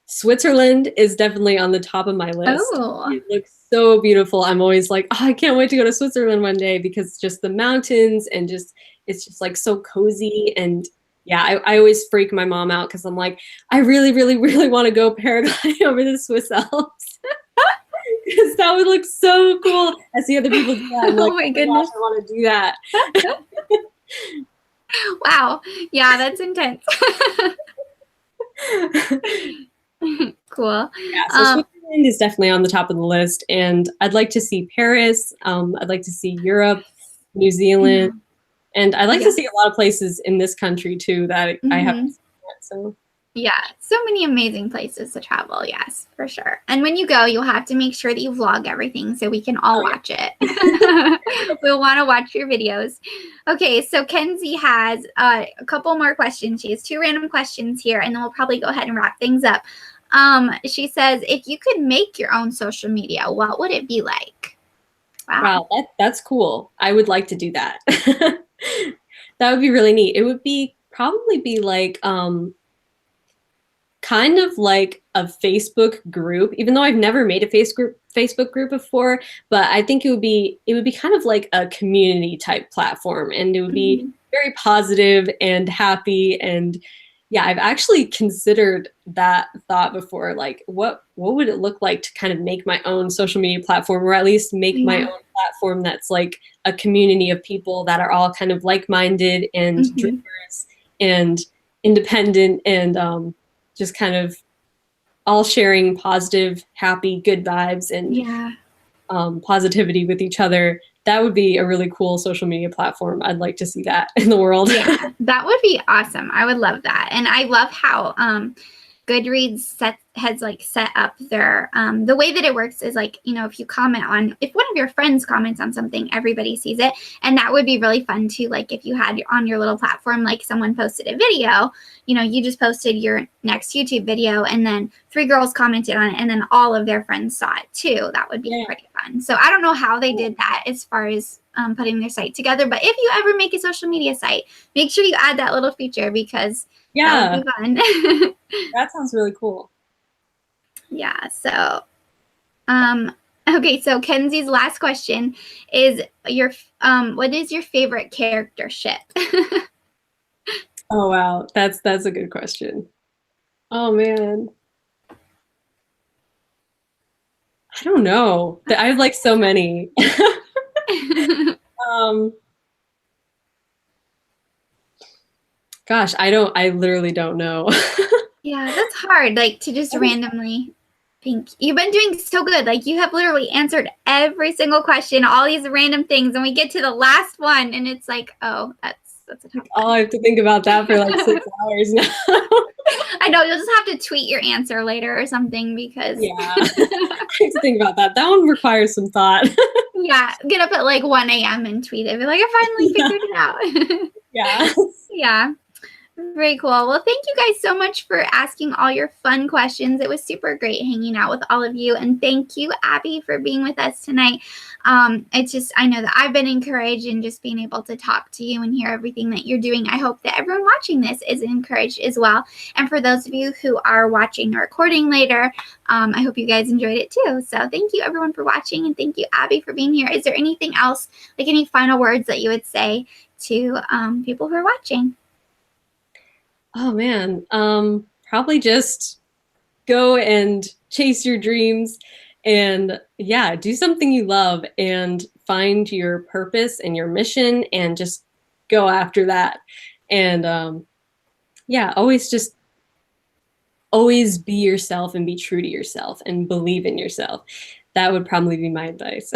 Switzerland is definitely on the top of my list. Oh. It looks so beautiful. I'm always like, oh, I can't wait to go to Switzerland one day, because just the mountains and it's just like so cozy. And yeah, I always freak my mom out because I'm like, I really, really, really want to go paragliding over the Swiss Alps. Because that would look so cool. I see other people do that. I'm like, oh my goodness, gosh, I want to do that. Wow. Yeah, that's intense. Cool. Yeah, so Switzerland is definitely on the top of the list, and I'd like to see Paris. I'd like to see Europe, New Zealand, and I'd like to see a lot of places in this country too that I haven't seen yet. So yeah, so many amazing places to travel. Yes, for sure. And when you go, you'll have to make sure that you vlog everything so we can all watch it. We'll want to watch your videos. Okay, so Kenzie has a couple more questions. She has 2 random questions here, and then we'll probably go ahead and wrap things up. She says, if you could make your own social media, what would it be like? Wow, that's cool. I would like to do that. That would be really neat. It would probably be like kind of like a Facebook group, even though I've never made a Facebook group before, but I think it would be kind of like a community type platform, and it would be very positive and happy. And yeah, I've actually considered that thought before, like what would it look like to kind of make my own social media platform, or at least make my own platform that's like a community of people that are all kind of like-minded and dreamers and independent, and just kind of all sharing positive, happy, good vibes and positivity with each other. That would be a really cool social media platform. I'd like to see that in the world. Yeah, that would be awesome. I would love that. And I love how Goodreads has like set up their the way that it works is like, you know, if you comment on, if one of your friends comments on something, everybody sees it. And that would be really fun too. Like if you had on your little platform, like someone posted a video, you know, you just posted your next YouTube video and then 3 girls commented on it and then all of their friends saw it too. That would be pretty fun. So I don't know how they did that as far as putting their site together, but if you ever make a social media site, make sure you add that little feature because that would be fun. That sounds really cool. Yeah. So, okay. So Kenzie's last question is what is your favorite character ship? Oh, wow. That's a good question. Oh, man. I don't know. I have like so many. Gosh, I literally don't know. Yeah, that's hard. Like to just randomly think. You've been doing so good. Like you have literally answered every single question, all these random things, and we get to the last one, and it's like, oh, that's a tough one. Oh, I have to think about that for like 6 hours now. I know, you'll just have to tweet your answer later or something because I have to think about that. That one requires some thought. Yeah, get up at like 1 a.m. and tweet it. Be like, I finally figured it out. Yeah. Very cool. Well, thank you guys so much for asking all your fun questions. It was super great hanging out with all of you. And thank you, Abbie, for being with us tonight. It's just, I know that I've been encouraged in just being able to talk to you and hear everything that you're doing. I hope that everyone watching this is encouraged as well. And for those of you who are watching or recording later, I hope you guys enjoyed it too. So thank you everyone for watching, and thank you, Abbie, for being here. Is there anything else, like any final words that you would say to people who are watching? Oh man, probably just go and chase your dreams and do something you love and find your purpose and your mission and just go after that. And always be yourself and be true to yourself and believe in yourself. That would probably be my advice.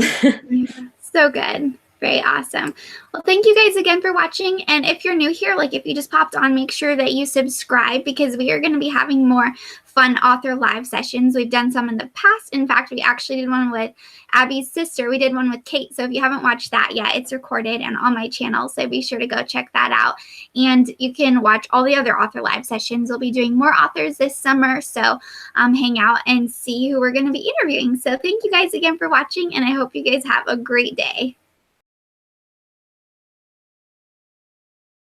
Yeah, so good. Very awesome. Well, thank you guys again for watching. And if you're new here, like if you just popped on, make sure that you subscribe because we are going to be having more fun author live sessions. We've done some in the past. In fact, we actually did one with Abbie's sister. We did one with Kate. So if you haven't watched that yet, it's recorded and on my channel. So be sure to go check that out. And you can watch all the other author live sessions. We'll be doing more authors this summer. So hang out and see who we're going to be interviewing. So thank you guys again for watching. And I hope you guys have a great day.